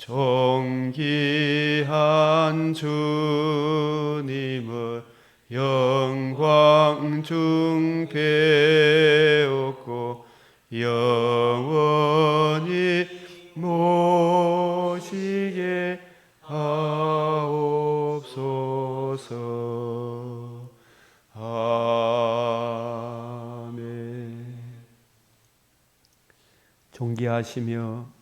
존귀한 주님을 영광 중 배웠고 영원히 모시게 하옵소서. 아멘. 존귀하시며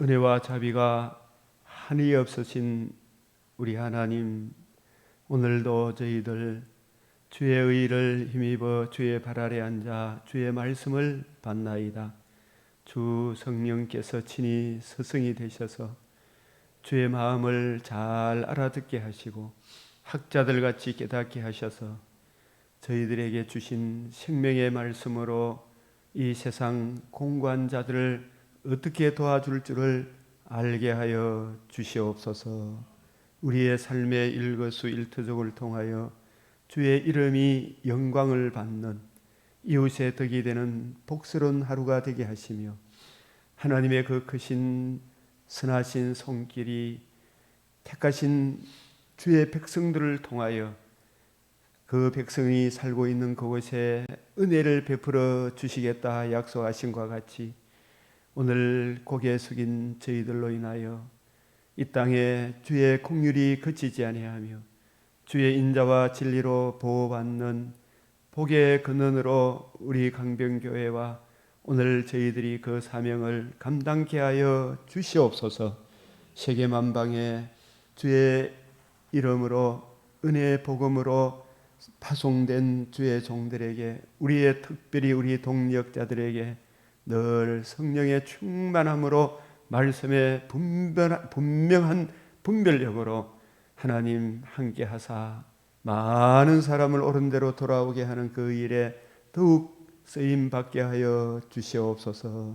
은혜와 자비가 한이 없으신 우리 하나님, 오늘도 저희들 주의 의를 힘입어 주의 발 아래 앉아 주의 말씀을 받나이다. 주 성령께서 친히 스승이 되셔서 주의 마음을 잘 알아듣게 하시고 학자들같이 깨닫게 하셔서 저희들에게 주신 생명의 말씀으로 이 세상 공고한 자들을 어떻게 도와줄 줄을 알게 하여 주시옵소서. 우리의 삶의 일거수일투족을 통하여 주의 이름이 영광을 받는 이웃의 덕이 되는 복스러운 하루가 되게 하시며 하나님의 그 크신 선하신 손길이 택하신 주의 백성들을 통하여 그 백성이 살고 있는 그곳에 은혜를 베풀어 주시겠다 약속하신 것과 같이 오늘 고개 숙인 저희들로 인하여 이 땅에 주의 긍휼이 그치지 아니하며 주의 인자와 진리로 보호받는 복의 근원으로 우리 강변교회와 오늘 저희들이 그 사명을 감당케 하여 주시옵소서. 세계 만방에 주의 이름으로 은혜의 복음으로 파송된 주의 종들에게, 우리의 특별히 우리 동력자들에게 늘 성령의 충만함으로 말씀의 분명한 분별력으로 하나님 함께 하사 많은 사람을 옳은 대로 돌아오게 하는 그 일에 더욱 쓰임 받게 하여 주시옵소서.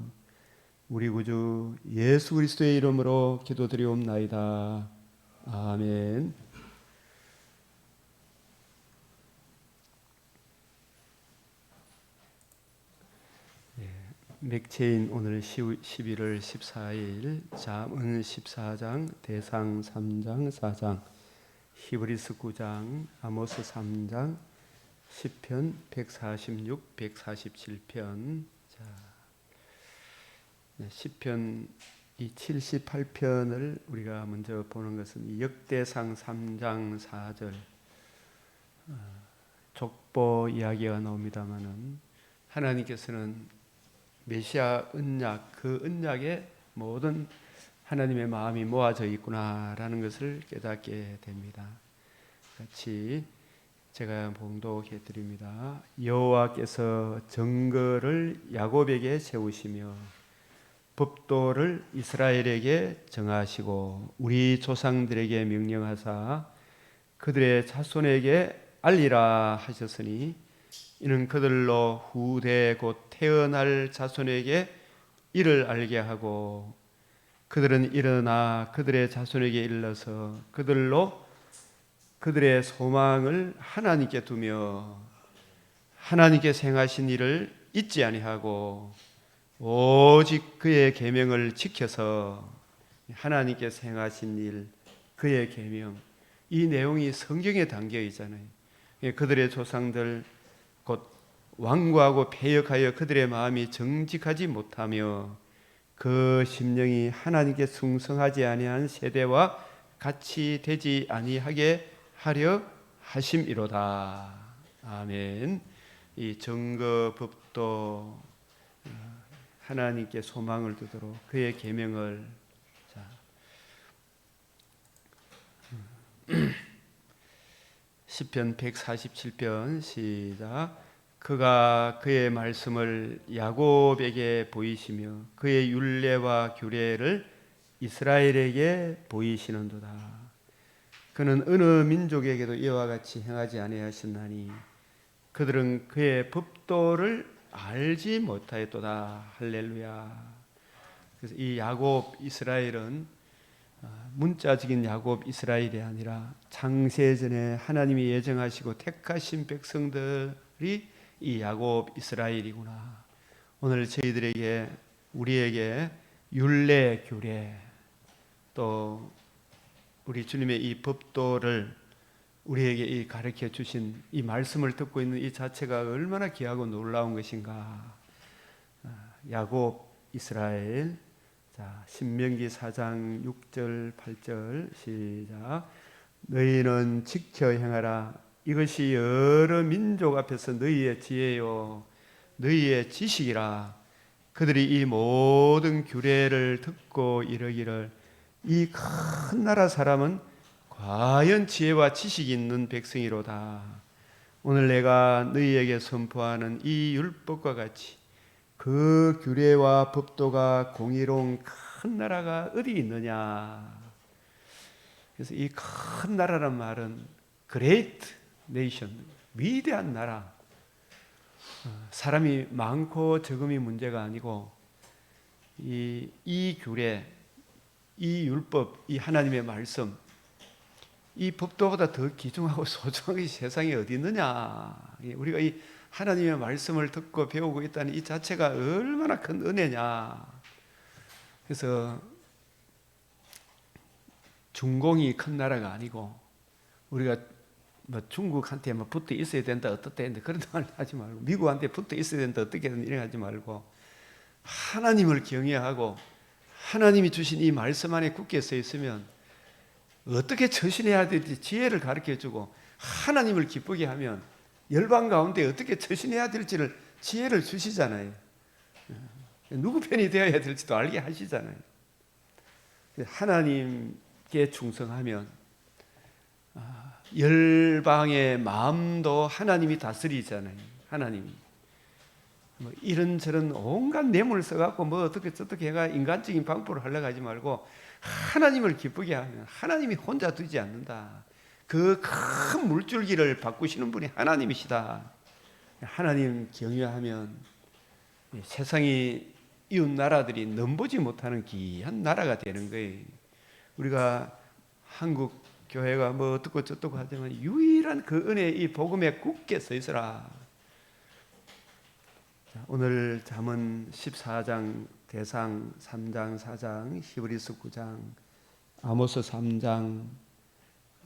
우리 구주 예수 그리스도의 이름으로 기도드리옵나이다. 아멘. 맥체인 오늘 11월 14일 잠언 14장, 대상 3장 4장, 히브리스 9장, 아모스 3장, 시편 146, 147편. 자, 시편 이 78편을 우리가 먼저 보는 것은 역대상 3장 4절 족보 이야기가 나옵니다마는 하나님께서는 메시아 언약, 그 언약에 모든 하나님의 마음이 모아져 있구나라는 것을 깨닫게 됩니다. 같이 제가 봉독해 드립니다. 여호와께서 정거를 야곱에게 세우시며 법도를 이스라엘에게 정하시고 우리 조상들에게 명령하사 그들의 자손에게 알리라 하셨으니 이는 그들로 후대 곧 태어날 자손에게 이를 알게 하고 그들은 일어나 그들의 자손에게 일러서 그들로 그들의 소망을 하나님께 두며 하나님께 행하신 일을 잊지 아니하고 오직 그의 계명을 지켜서 하나님께 행하신 일, 그의 계명, 이 내용이 성경에 담겨 있잖아요. 그들의 조상들 곧 완고하고 패역하여 그들의 마음이 정직하지 못하며 그 심령이 하나님께 충성하지 아니한 세대와 같이 되지 아니하게 하려 하심이로다. 아멘. 이 정거법도 하나님께 소망을 두도록 그의 계명을 시편 147편 시작. 그가 그의 말씀을 야곱에게 보이시며 그의 율례와 규례를 이스라엘에게 보이시는도다. 그는 어느 민족에게도 이와 같이 행하지 아니하셨나니 그들은 그의 법도를 알지 못하였도다. 할렐루야. 그래서 이 야곱 이스라엘은 문자적인 야곱 이스라엘이 아니라 창세전에 하나님이 예정하시고 택하신 백성들이 이 야곱 이스라엘이구나. 오늘 저희들에게, 우리에게 율례 규례, 또 우리 주님의 이 법도를 우리에게 이 가르쳐 주신 이 말씀을 듣고 있는 이 자체가 얼마나 귀하고 놀라운 것인가. 야곱, 이스라엘. 자, 신명기 4장 6절 8절 시작. 너희는 지켜 행하라. 이것이 여러 민족 앞에서 너희의 지혜요 너희의 지식이라. 그들이 이 모든 규례를 듣고 이르기를 이 큰 나라 사람은 과연 지혜와 지식이 있는 백성이로다. 오늘 내가 너희에게 선포하는 이 율법과 같이 그 규례와 법도가 공의로운 큰 나라가 어디 있느냐. 그래서 이 큰 나라란 말은 great nation, 위대한 나라. 사람이 많고 적음이 문제가 아니고 이 규례, 이 율법, 이 하나님의 말씀, 이 법도보다 더 귀중하고 소중한 것이 세상에 어디 있느냐. 우리가 이 하나님의 말씀을 듣고 배우고 있다는 이 자체가 얼마나 큰 은혜냐. 그래서 중공이 큰 나라가 아니고 우리가 뭐 중국한테 뭐 붙어 있어야 된다 어떻다 했는데 그런 말 하지 말고 미국한테 붙어 있어야 된다 어떻게든 이래 하지 말고 하나님을 경외하고 하나님이 주신 이 말씀 안에 굳게 서 있으면 어떻게 처신해야 될지 지혜를 가르쳐 주고 하나님을 기쁘게 하면 열방 가운데 어떻게 처신해야 될지를 지혜를 주시잖아요. 누구 편이 되어야 될지도 알게 하시잖아요. 하나님께 충성하면 열방의 마음도 하나님이 다스리잖아요. 하나님이 뭐 이런저런 온갖 뇌물을 써갖고 뭐 어떻게 해가 인간적인 방법을 하려고 하지 말고 하나님을 기쁘게 하면 하나님이 혼자 두지 않는다. 그 큰 물줄기를 바꾸시는 분이 하나님이시다. 하나님 경외하면 세상이 이웃 나라들이 넘보지 못하는 귀한 나라가 되는 거예요. 우리가 한국 교회가 뭐 어떻고 저떻고 하지만 유일한 그 은혜 이 복음에 굳게 서 있어라. 오늘 잠언 14장, 대상 3장, 4장, 히브리서 9장, 아모스 3장,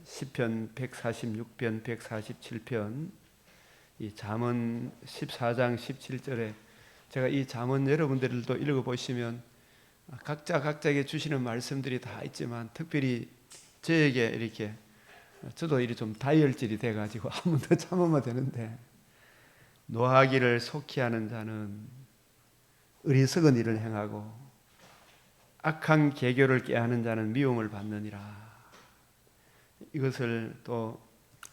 시편 146편, 147편, 이 잠언 14장 17절에 제가 이 잠언 여러분들도 읽어보시면 각자에게 주시는 말씀들이 다 있지만 특별히 저에게 이렇게 저도 이렇게 좀 다이얼질이 돼가지고 한 번 더 참으면 되는데 노하기를 속히 하는 자는 어리석은 일을 행하고 악한 계교를 꾀하는 자는 미움을 받느니라. 이것을 또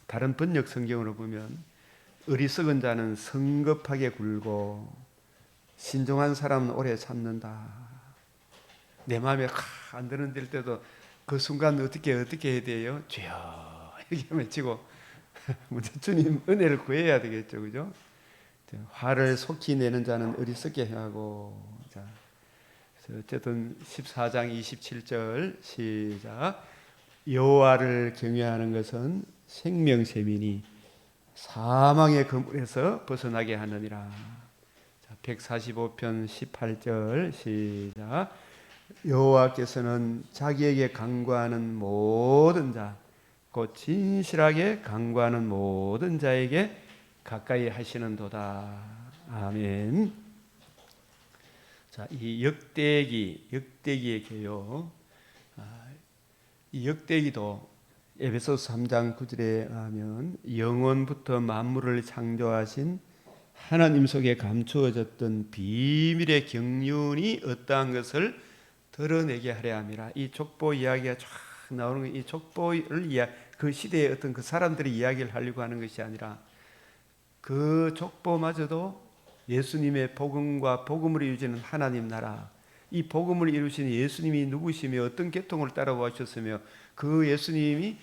다른 번역 성경으로 보면 어리석은 자는 성급하게 굴고 신중한 사람은 오래 참는다. 내 마음에 안 드는 때도 그 순간 어떻게 해야 돼요? 주여 이렇게 외치고 주님 은혜를 구해야 되겠죠, 그죠? 화를 속히 내는 자는 어리석게 하고. 자, 그래서 어쨌든 14장 27절 시작. 여호와를 경외하는 것은 생명샘이니 사망의 그물에서 벗어나게 하느니라. 자, 145편 18절 시작. 여호와께서는 자기에게 간구하는 모든 자, 곧 진실하게 간구하는 모든 자에게 가까이 하시는도다. 아멘. 자, 이 역대기의 개요. 이 역대기도 에베소서 3장 9절에 하면 영원부터 만물을 창조하신 하나님 속에 감추어졌던 비밀의 경륜이 어떠한 것을 드러내게 하려 함이라. 이 족보 이야기가 쫙 나오는 이 족보를 그 시대의 어떤 그 사람들이 이야기를 하려고 하는 것이 아니라 그 족보마저도 예수님의 복음과 복음을 이루시는 하나님 나라, 이 복음을 이루신 예수님이 누구시며 어떤 계통을 따라오셨으며 그 예수님이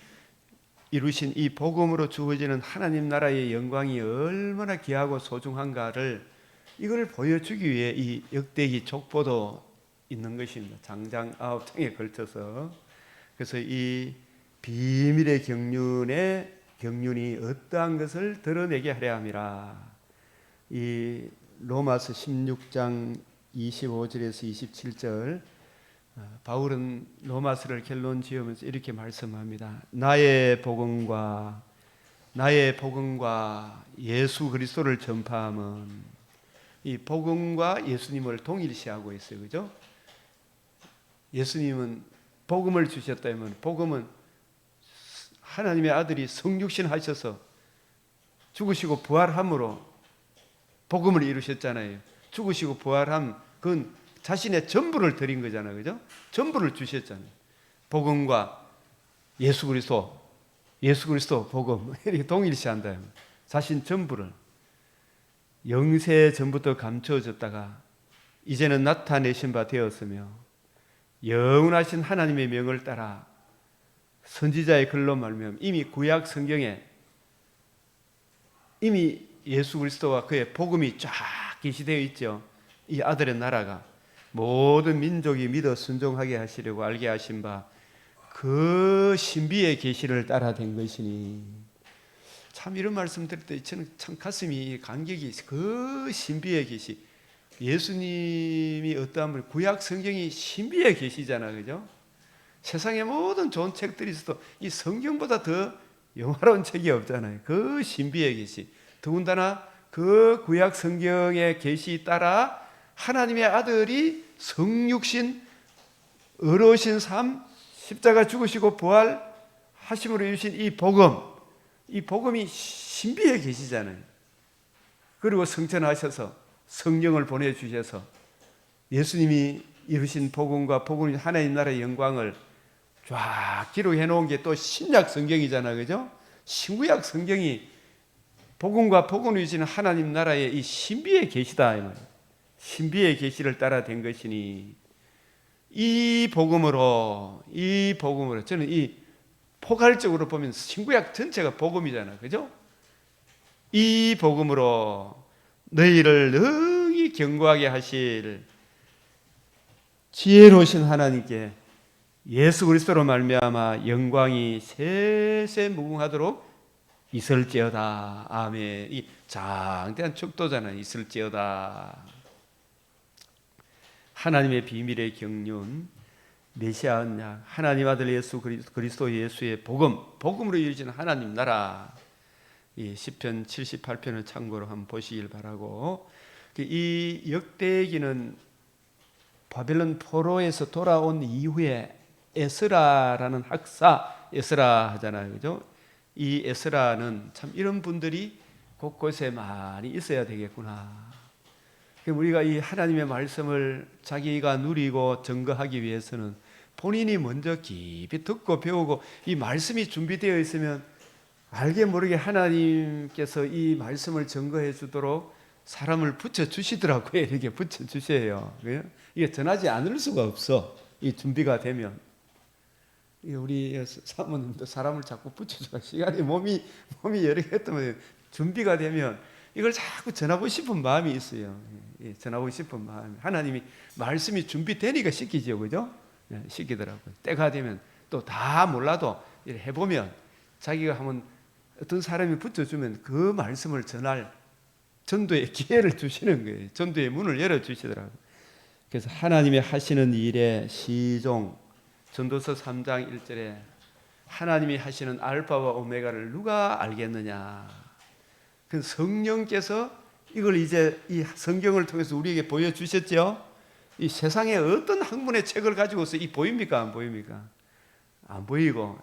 이루신 이 복음으로 주어지는 하나님 나라의 영광이 얼마나 귀하고 소중한가를 이걸 보여주기 위해 이 역대기 족보도 있는 것입니다. 장장 9장에 걸쳐서. 그래서 이 비밀의 경륜이 어떠한 것을 드러내게 하려 함이라. 이 로마서 16장 25절에서 27절 바울은 로마서를 결론 지으면서 이렇게 말씀합니다. 나의 복음과 예수 그리스도를 전파함은, 이 복음과 예수님을 동일시하고 있어요. 그죠? 예수님은 복음을 주셨다면, 복음은 하나님의 아들이 성육신 하셔서 죽으시고 부활함으로 복음을 이루셨잖아요. 죽으시고 부활함, 그건 자신의 전부를 드린 거잖아요. 그죠? 전부를 주셨잖아요. 복음과 예수 그리스도 복음 이렇게 동일시한다. 자신 전부를 영세 전부터 감춰졌다가 이제는 나타내신 바 되었으며, 영원하신 하나님의 명을 따라 선지자의 글로 말미암아 이미 구약 성경에 이미 예수 그리스도와 그의 복음이 쫙 계시되어 있죠. 이 아들의 나라가 모든 민족이 믿어 순종하게 하시려고 알게 하신 바 그 신비의 계시를 따라 된 것이니. 참 이런 말씀 들을 때 저는 참 가슴이 감격이 있어요. 그 신비의 계시, 예수님이 어떠한 분, 구약 성경이 신비의 계시잖아, 그죠? 세상의 모든 좋은 책들이 있어도 이 성경보다 더 영화로운 책이 없잖아요. 그 신비의 계시, 더군다나 그 구약 성경의 계시 따라 하나님의 아들이 성육신, 어려우신 삶, 십자가 죽으시고 부활하심으로 이루신 이 복음이 신비의 계시잖아요. 그리고 성천하셔서 성령을 보내주셔서 예수님이 이루신 복음과 복음이 하나님 나라의 영광을 쫙 기록해 놓은 게 또 신약 성경이잖아요. 그죠? 신구약 성경이 복음과 복음을 이루시는 하나님 나라의 이 신비의 계시다. 신비의 계시를 따라 된 것이니, 이 복음으로 저는 이 포괄적으로 보면 신구약 전체가 복음이잖아요. 그죠? 이 복음으로 너희를 능히 견고하게 하실 지혜로우신 하나님께 예수 그리스도로 말미암아 영광이 세세 무궁하도록 있을지어다. 아멘. 이 장대한 축도잖아요. 있을지어다. 하나님의 비밀의 경륜, 메시아 언약, 하나님 아들 예수 그리스도 예수의 복음으로 이루어진 하나님 나라. 이 시편 78편을 참고로 한번 보시길 바라고, 이 역대기는 바벨론 포로에서 돌아온 이후에 에스라라는 학사, 에스라 하잖아요. 그죠? 이 에스라는 참 이런 분들이 곳곳에 많이 있어야 되겠구나. 우리가 이 하나님의 말씀을 자기가 누리고 증거하기 위해서는 본인이 먼저 깊이 듣고 배우고, 이 말씀이 준비되어 있으면 알게 모르게 하나님께서 이 말씀을 증거해 주도록 사람을 붙여주시더라고요. 이렇게 붙여주세요. 이게 전하지 않을 수가 없어. 이 준비가 되면. 우리 사모님도 사람을 자꾸 붙여줘야 시간이 몸이 여러 개 때문에 준비가 되면 이걸 자꾸 전하고 싶은 마음이 있어요. 전하고 싶은 마음. 하나님이 말씀이 준비되니까 시키죠, 그죠? 시키더라고요. 때가 되면 또 다 몰라도 해보면 자기가 한번 어떤 사람이 붙여주면 그 말씀을 전할 전도의 기회를 주시는 거예요. 전도의 문을 열어주시더라고요. 그래서 하나님의 하시는 일의 시종, 전도서 3장 1절에 하나님이 하시는 알파와 오메가를 누가 알겠느냐. 그 성령께서 이걸 이제 이 성경을 통해서 우리에게 보여주셨죠. 이 세상에 어떤 학문의 책을 가지고서 이 보입니까? 안 보입니까? 안 보이고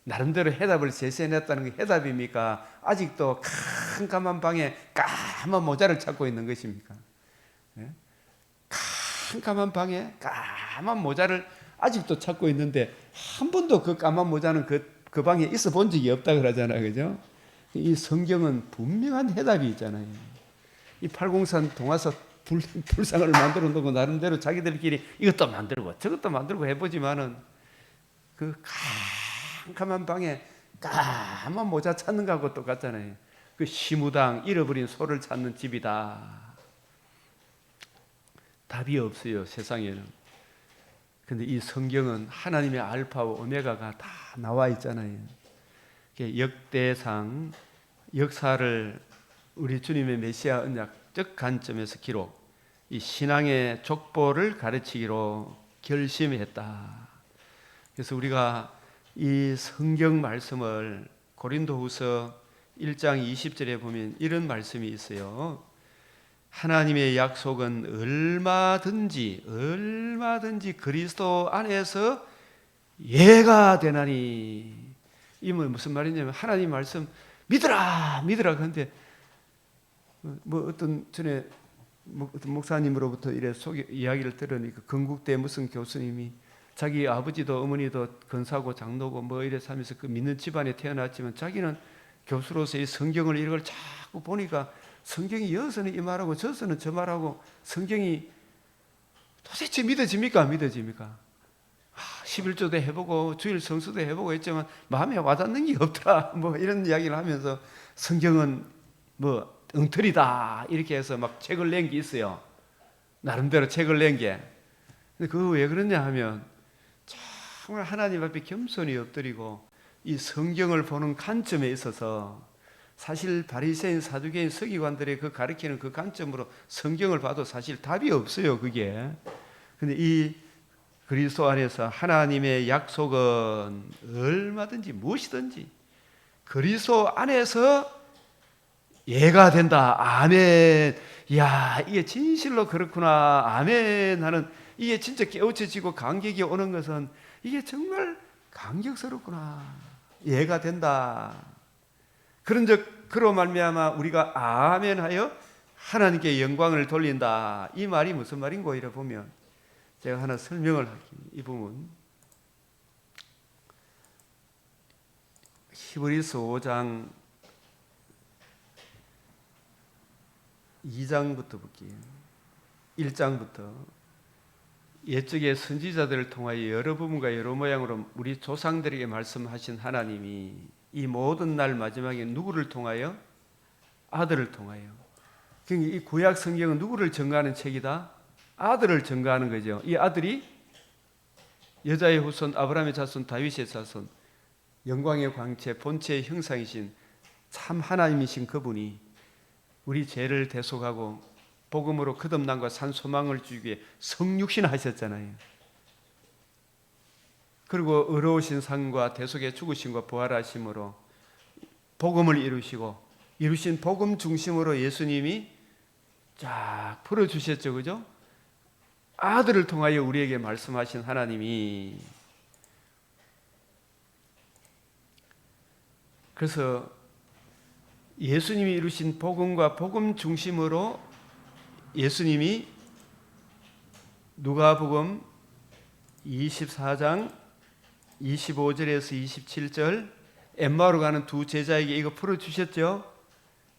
나름대로 해답을 제시해냈다는 게 해답입니까? 아직도 캄캄한 방에 까만 모자를 찾고 있는 것입니까? 캄캄한 방에 까만 모자를 아직도 찾고 있는데 한 번도 그 까만 모자는 그 방에 있어 본 적이 없다 그러잖아요. 그죠? 이 성경은 분명한 해답이 있잖아요. 이 팔공산 동화서 불상을 만들어 놓고 나름대로 자기들끼리 이것도 만들고 저것도 만들고 해보지만은 그 캄캄한 방에 까만 모자 찾는 거하고 똑같잖아요. 그 시무당 잃어버린 소를 찾는 집이다. 답이 없어요, 세상에는. 근데 이 성경은 하나님의 알파와 오메가가 다 나와 있잖아요. 역대상, 역사를 우리 주님의 메시아 언약적 관점에서 기록, 이 신앙의 족보를 가르치기로 결심했다. 그래서 우리가 이 성경 말씀을 고린도후서 1장 20절에 보면 이런 말씀이 있어요. 하나님의 약속은 얼마든지 그리스도 안에서 예가 되나니. 이 무슨 말이냐면 하나님 말씀 믿으라 그런데 어떤 전에 어떤 목사님으로부터 이래 이야기를 들으니까 건국대 무슨 교수님이 자기 아버지도 어머니도 권사고 장로고 이래서 하면서 그 믿는 집안에 태어났지만 자기는 교수로서 이 성경을 이런 걸 자꾸 보니까 성경이 여기서는 이 말하고 저서는 저 말하고 성경이 도대체 믿어집니까? 안 믿어집니까? 11조도 해보고 주일 성수도 해보고 했지만 마음에 와닿는 게 없더라. 이런 이야기를 하면서 성경은 엉터리다 이렇게 해서 막 책을 낸 게 있어요. 나름대로 책을 낸 게. 근데 그거 왜 그러냐 하면 정말 하나님 앞에 겸손히 엎드리고 이 성경을 보는 관점에 있어서 사실 바리새인, 사두개인, 서기관들의 그 가르치는 그 관점으로 성경을 봐도 사실 답이 없어요. 그게. 근데 이 그리스도 안에서 하나님의 약속은 얼마든지 무엇이든지 그리스도 안에서 예가 된다. 아멘. 야, 이게 진실로 그렇구나. 아멘 하는 이게 진짜 깨우쳐지고 감격이 오는 것은 이게 정말 감격스럽구나. 예가 된다. 그로 말미암아 우리가 아멘하여 하나님께 영광을 돌린다. 이 말이 무슨 말인고 이래 보면 제가 하나 설명을 할게요. 이 부분 히브리서 5장 2장부터 볼게요. 1장부터 옛적의 선지자들을 통하여 여러 부분과 여러 모양으로 우리 조상들에게 말씀하신 하나님이 이 모든 날 마지막에 누구를 통하여? 아들을 통하여. 그러니까 이 구약 성경은 누구를 증거하는 책이다? 아들을 증거하는 거죠. 이 아들이 여자의 후손, 아브라함의 자손, 다윗의 자손, 영광의 광채, 본체의 형상이신 참 하나님이신 그분이 우리 죄를 대속하고 복음으로 거듭남과 산 소망을 주기 위해 성육신 하셨잖아요. 그리고 의로우신 삶과 대속의 죽으심과 부활하심으로 복음을 이루신 복음 중심으로 예수님이 쫙 풀어주셨죠. 그죠? 아들을 통하여 우리에게 말씀하신 하나님이 그래서 예수님이 이루신 복음과 복음 중심으로 예수님이 누가복음 24장 25절에서 27절 엠마오로 가는 두 제자에게 이거 풀어주셨죠.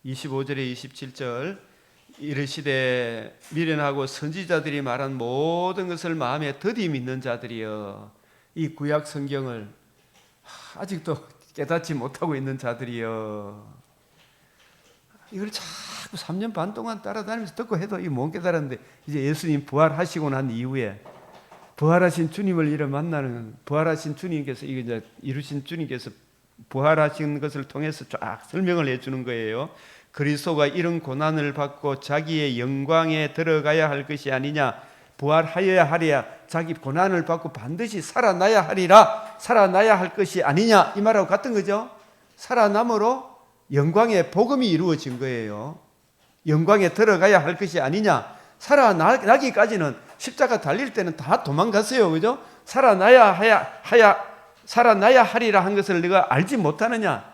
25절에 27절 이르시되 미련하고 선지자들이 말한 모든 것을 마음에 더디 믿는 자들이여 이 구약 성경을 아직도 깨닫지 못하고 있는 자들이여 이걸 자꾸 3년 반 동안 따라다니면서 듣고 해도 이 못 깨달았는데 이제 예수님 부활하시고 난 이후에 부활하신 주님을 이래 만나는 부활하신 주님께서 이게 이제 이루신 주님께서 부활하신 것을 통해서 쫙 설명을 해주는 거예요. 그리스도가 이런 고난을 받고 자기의 영광에 들어가야 할 것이 아니냐 부활하여야 하리야 자기 고난을 받고 반드시 살아나야 하리라 살아나야 할 것이 아니냐 이 말하고 같은 거죠. 살아남으로 영광의 복음이 이루어진 거예요. 영광에 들어가야 할 것이 아니냐 살아나기까지는 십자가 달릴 때는 다 도망갔어요. 그죠? 살아나야 하리라 한 것을 네가 알지 못하느냐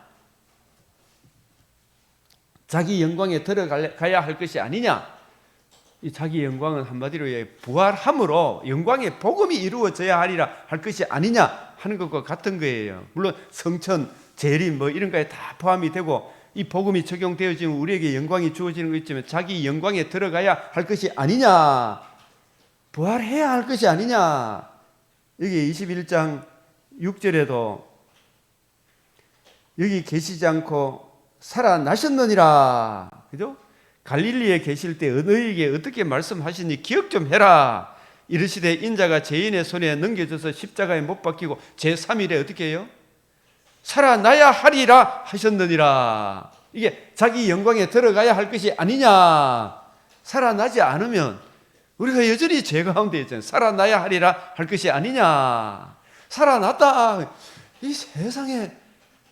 자기 영광에 들어가야 할 것이 아니냐 이 자기 영광은 한마디로 부활함으로 영광의 복음이 이루어져야 하리라 할 것이 아니냐 하는 것과 같은 거예요. 물론 성천, 재림 이런 거에 다 포함이 되고 이 복음이 적용되어지면 우리에게 영광이 주어지는 거 있지만 자기 영광에 들어가야 할 것이 아니냐 부활해야 할 것이 아니냐 여기 21장 6절에도 여기 계시지 않고 살아나셨느니라 그죠? 갈릴리에 계실 때 너희에게 어떻게 말씀하시니 기억 좀 해라 이르시되 인자가 죄인의 손에 넘겨져서 십자가에 못 박히고 제3일에 어떻게 해요? 살아나야 하리라 하셨느니라 이게 자기 영광에 들어가야 할 것이 아니냐 살아나지 않으면 우리가 여전히 죄 가운데 있잖아요. 살아나야 하리라 할 것이 아니냐. 살아났다. 이 세상에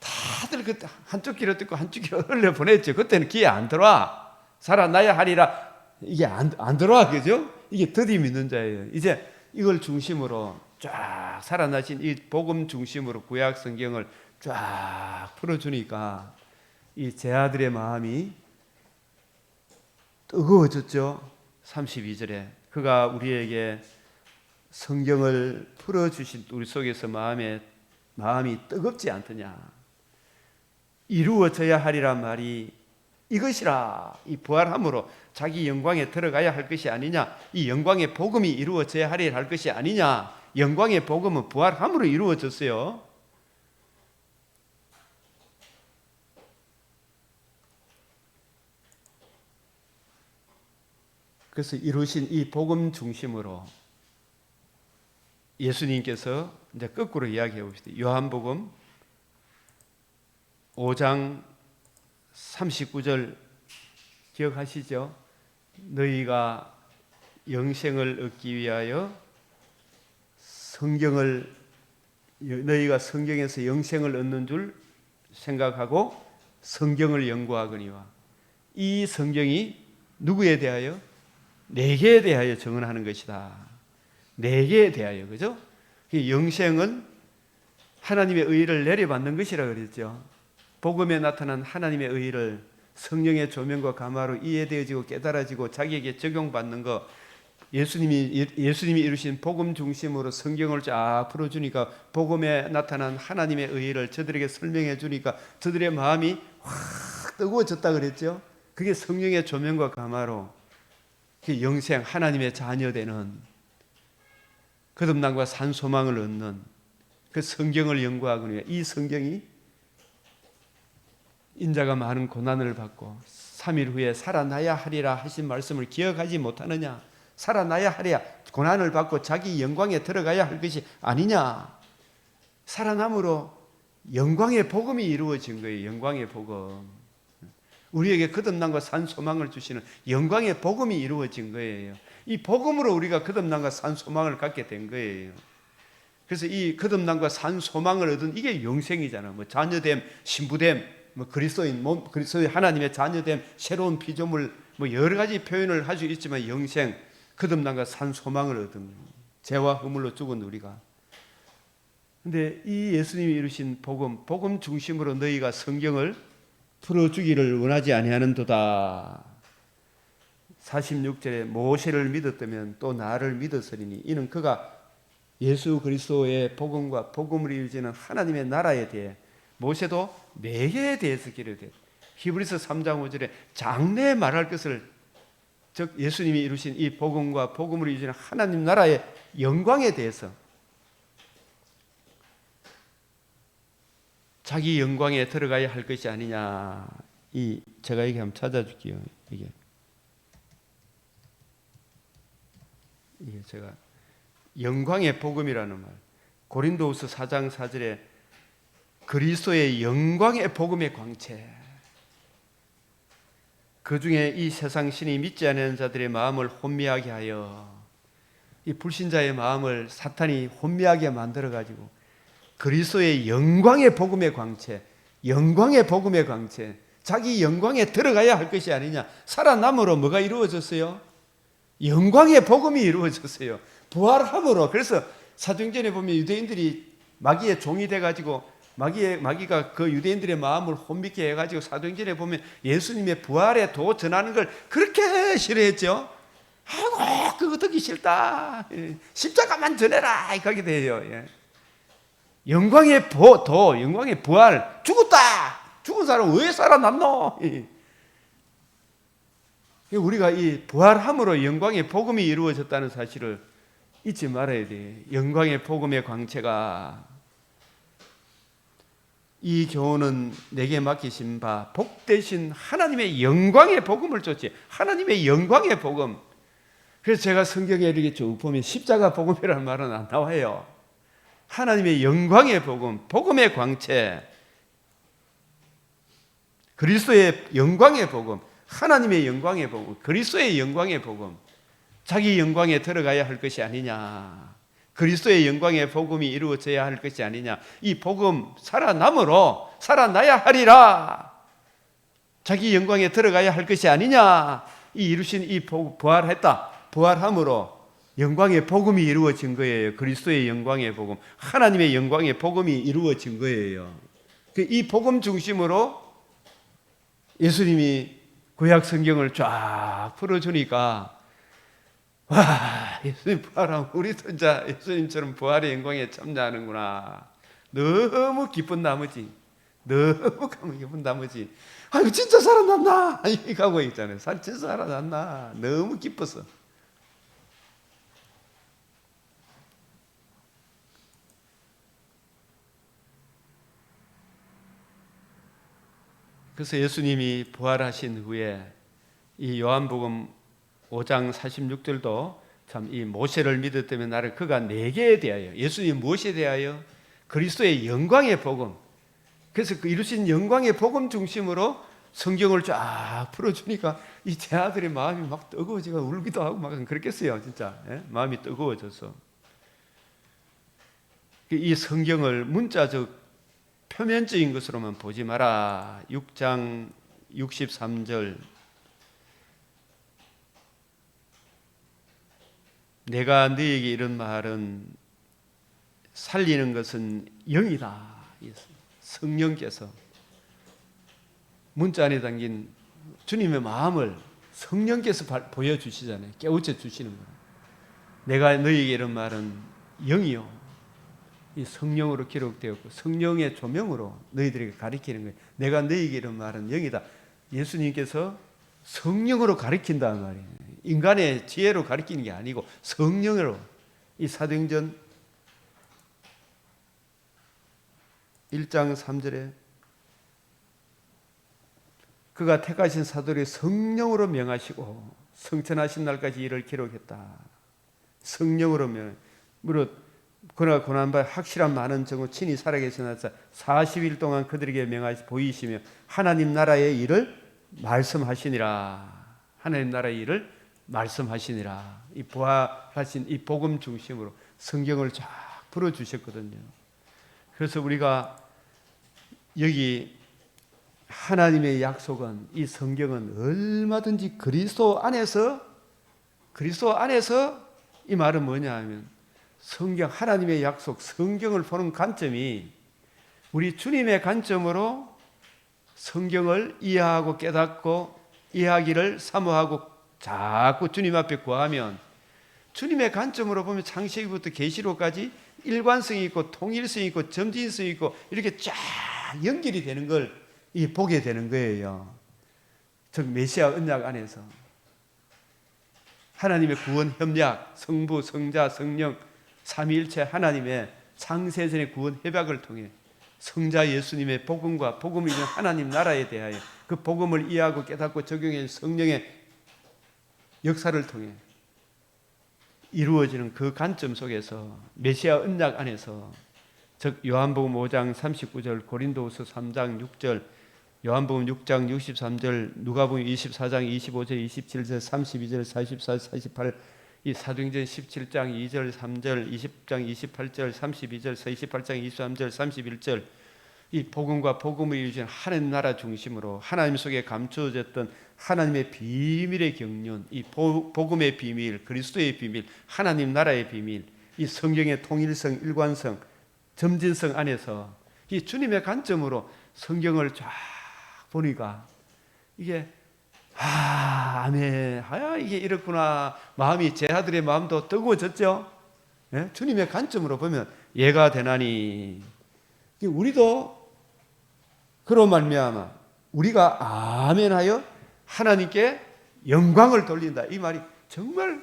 다들 그 한쪽 귀로 듣고 한쪽 귀로 흘려 보냈죠. 그때는 귀에 안 들어와. 살아나야 하리라 이게 안 들어와, 그죠? 이게 더디 믿는 자예요. 이제 이걸 중심으로 쫙 살아나신 이 복음 중심으로 구약 성경을 쫙 풀어주니까 이 제 아들의 마음이 뜨거워졌죠. 32절에 그가 우리에게 성경을 풀어주신 우리 속에서 마음이 뜨겁지 않더냐. 이루어져야 하리란 말이 이것이라. 이 부활함으로 자기 영광에 들어가야 할 것이 아니냐. 이 영광의 복음이 이루어져야 하리라 할 것이 아니냐. 영광의 복음은 부활함으로 이루어졌어요. 그래서 이루신 이 복음 중심으로 예수님께서 이제 거꾸로 이야기해 봅시다. 요한복음 5장 39절 기억하시죠? 너희가 영생을 얻기 위하여 너희가 성경에서 영생을 얻는 줄 생각하고 성경을 연구하거니와. 이 성경이 누구에 대하여? 내게 대하여 증언하는 것이다. 내게 대하여, 그죠? 영생은 하나님의 의를 내려받는 것이라 그랬죠. 복음에 나타난 하나님의 의를 성령의 조명과 감화로 이해되어지고 깨달아지고 자기에게 적용받는 것. 예수님이 이루신 복음 중심으로 성경을 쫙 풀어주니까 복음에 나타난 하나님의 의를 저들에게 설명해 주니까 저들의 마음이 확 뜨거워졌다 그랬죠. 그게 성령의 조명과 감화로 영생, 하나님의 자녀되는 거듭남과 산 소망을 얻는 그 성경을 연구하거니와. 이 성경이 인자가 많은 고난을 받고 3일 후에 살아나야 하리라 하신 말씀을 기억하지 못하느냐. 살아나야 하리라. 고난을 받고 자기 영광에 들어가야 할 것이 아니냐. 살아남으로 영광의 복음이 이루어진 거예요. 영광의 복음. 우리에게 거듭남과 산 소망을 주시는 영광의 복음이 이루어진 거예요. 이 복음으로 우리가 거듭남과 산 소망을 갖게 된 거예요. 그래서 이 거듭남과 산 소망을 얻은 이게 영생이잖아. 뭐 자녀됨, 신부됨, 뭐 그리스도의 하나님의 자녀됨, 새로운 피조물, 뭐 여러 가지 표현을 할 수 있지만 영생, 거듭남과 산 소망을 얻은 죄와 허물로 죽은 우리가. 근데 이 예수님이 이루신 복음 중심으로 너희가 성경을 풀어주기를 원하지 아니하는도다. 46절에 모세를 믿었다면 또 나를 믿었으리니 이는 그가 예수 그리스도의 복음과 복음을 이루지는 하나님의 나라에 대해 모세도 내게 대해서 기록했다. 히브리서 3장 5절에 장래 말할 것을, 즉 예수님이 이루신 이 복음과 복음을 이루지는 하나님 나라의 영광에 대해서 자기 영광에 들어가야 할 것이 아니냐. 제가 이게 한번 찾아줄게요. 이게 제가 영광의 복음이라는 말. 고린도후서 4장 4절에 그리스도의 영광의 복음의 광채. 그 중에 이 세상 신이 믿지 않는 자들의 마음을 혼미하게 하여, 이 불신자의 마음을 사탄이 혼미하게 만들어 가지고 그리스도의 영광의 복음의 광채, 영광의 복음의 광채, 자기 영광에 들어가야 할 것이 아니냐. 살아남으로 뭐가 이루어졌어요? 영광의 복음이 이루어졌어요. 부활함으로. 그래서 사도행전에 보면 유대인들이 마귀의 종이 돼가지고 마귀가 그 유대인들의 마음을 혼미케 해가지고 사도행전에 보면 예수님의 부활의 도 전하는 걸 그렇게 싫어했죠. 아이고 그거 듣기 싫다. 십자가만 전해라. 이렇게 돼요. 영광의 도, 영광의 부활. 죽었다. 죽은 사람 왜 살아났노? 우리가 이 부활함으로 영광의 복음이 이루어졌다는 사실을 잊지 말아야 돼. 영광의 복음의 광채가, 이 교훈은 내게 맡기신 바 복되신 하나님의 영광의 복음을 쫓지. 하나님의 영광의 복음. 그래서 제가 성경에 이렇게 쭉 보면 십자가 복음이라는 말은 안 나와요. 하나님의 영광의 복음, 복음의 광채, 그리스도의 영광의 복음, 하나님의 영광의 복음, 그리스도의 영광의 복음. 자기 영광에 들어가야 할 것이 아니냐. 그리스도의 영광의 복음이 이루어져야 할 것이 아니냐. 이 복음 살아남으로 살아나야 하리라. 자기 영광에 들어가야 할 것이 아니냐. 이 이루신 이 부활했다. 부활함으로 영광의 복음이 이루어진 거예요. 그리스도의 영광의 복음, 하나님의 영광의 복음이 이루어진 거예요. 이 복음 중심으로 예수님이 구약 성경을 쫙 풀어주니까 와, 예수님 부활하면 우리도 이제 예수님처럼 부활의 영광에 참여하는구나. 너무 기쁜 나머지 아이고 진짜 살아났나 이렇게 하고 있잖아요. 진짜 살아났나. 너무 기뻐서. 그래서 예수님이 부활하신 후에 이 요한복음 5장 46절도 참 이 모세를 믿었다면 나를 그가 내게 대하여, 예수님 무엇에 대하여? 그리스도의 영광의 복음. 그래서 그 이루신 영광의 복음 중심으로 성경을 쫙 풀어주니까 이 제 아들의 마음이 막 뜨거워지고 울기도 하고 막 그랬겠어요. 진짜 마음이 뜨거워져서 이 성경을 문자적 표면적인 것으로만 보지 마라. 6장 63절 내가 너에게 이런 말은 살리는 것은 영이다. 성령께서 문자 안에 담긴 주님의 마음을 성령께서 보여주시잖아요. 깨우쳐 주시는 거예요. 내가 너에게 이런 말은 영이요. 이 성령으로 기록되었고 성령의 조명으로 너희들에게 가르치는 거예요. 내가 너에게 이런 말은 영이다. 예수님께서 성령으로 가르친다는 말이에요. 인간의 지혜로 가르치는 게 아니고 성령으로. 이 사도행전 1장 3절에 그가 택하신 사도를 성령으로 명하시고 성천하신 날까지 이를 기록했다. 성령으로 그러나 고난받아 확실한 많은 정오 친히 살아계신 하사 40일 동안 그들에게 명하시 보이시며 하나님 나라의 일을 말씀하시니라. 하나님 나라의 일을 말씀하시니라. 이 부활하신 이 복음 중심으로 성경을 쫙 풀어주셨거든요. 그래서 우리가 여기 하나님의 약속은, 이 성경은 얼마든지 그리스도 안에서 이 말은 뭐냐 하면 성경, 하나님의 약속, 성경을 보는 관점이 우리 주님의 관점으로 성경을 이해하고 깨닫고 이해하기를 사모하고 자꾸 주님 앞에 구하면 주님의 관점으로 보면 창세기부터 계시록까지 일관성이 있고 통일성이 있고 점진성이 있고 이렇게 쫙 연결이 되는 걸 보게 되는 거예요. 즉 메시아 언약 안에서 하나님의 구원 협약, 성부, 성자, 성령 삼위일체 하나님의 창세전의 구원 협약을 통해 성자 예수님의 복음과 복음을 이룬 하나님 나라에 대하여 그 복음을 이해하고 깨닫고 적용해 성령의 역사를 통해 이루어지는 그 관점 속에서 메시아 언약 안에서 즉 요한복음 5장 39절, 고린도후서 3장 6절, 요한복음 6장 63절, 누가복음 24장 25절, 27절, 32절, 44, 48, 이 사도행전 17장 2절, 3절, 20장 28절, 32절, 28장 23절, 31절 이 복음과 복음을 이루신 하나님 나라 중심으로 하나님 속에 감추어졌던 하나님의 비밀의 경륜, 이 복음의 비밀, 그리스도의 비밀, 하나님 나라의 비밀, 이 성경의 통일성, 일관성, 점진성 안에서 이 주님의 관점으로 성경을 쫙 보니까 이게 아멘, 이게 이렇구나. 마음이 제 아들의 마음도 뜨거워졌죠. 예? 주님의 관점으로 보면 예가 되나니. 우리도 그로 말미암아 우리가 아멘하여 하나님께 영광을 돌린다. 이 말이 정말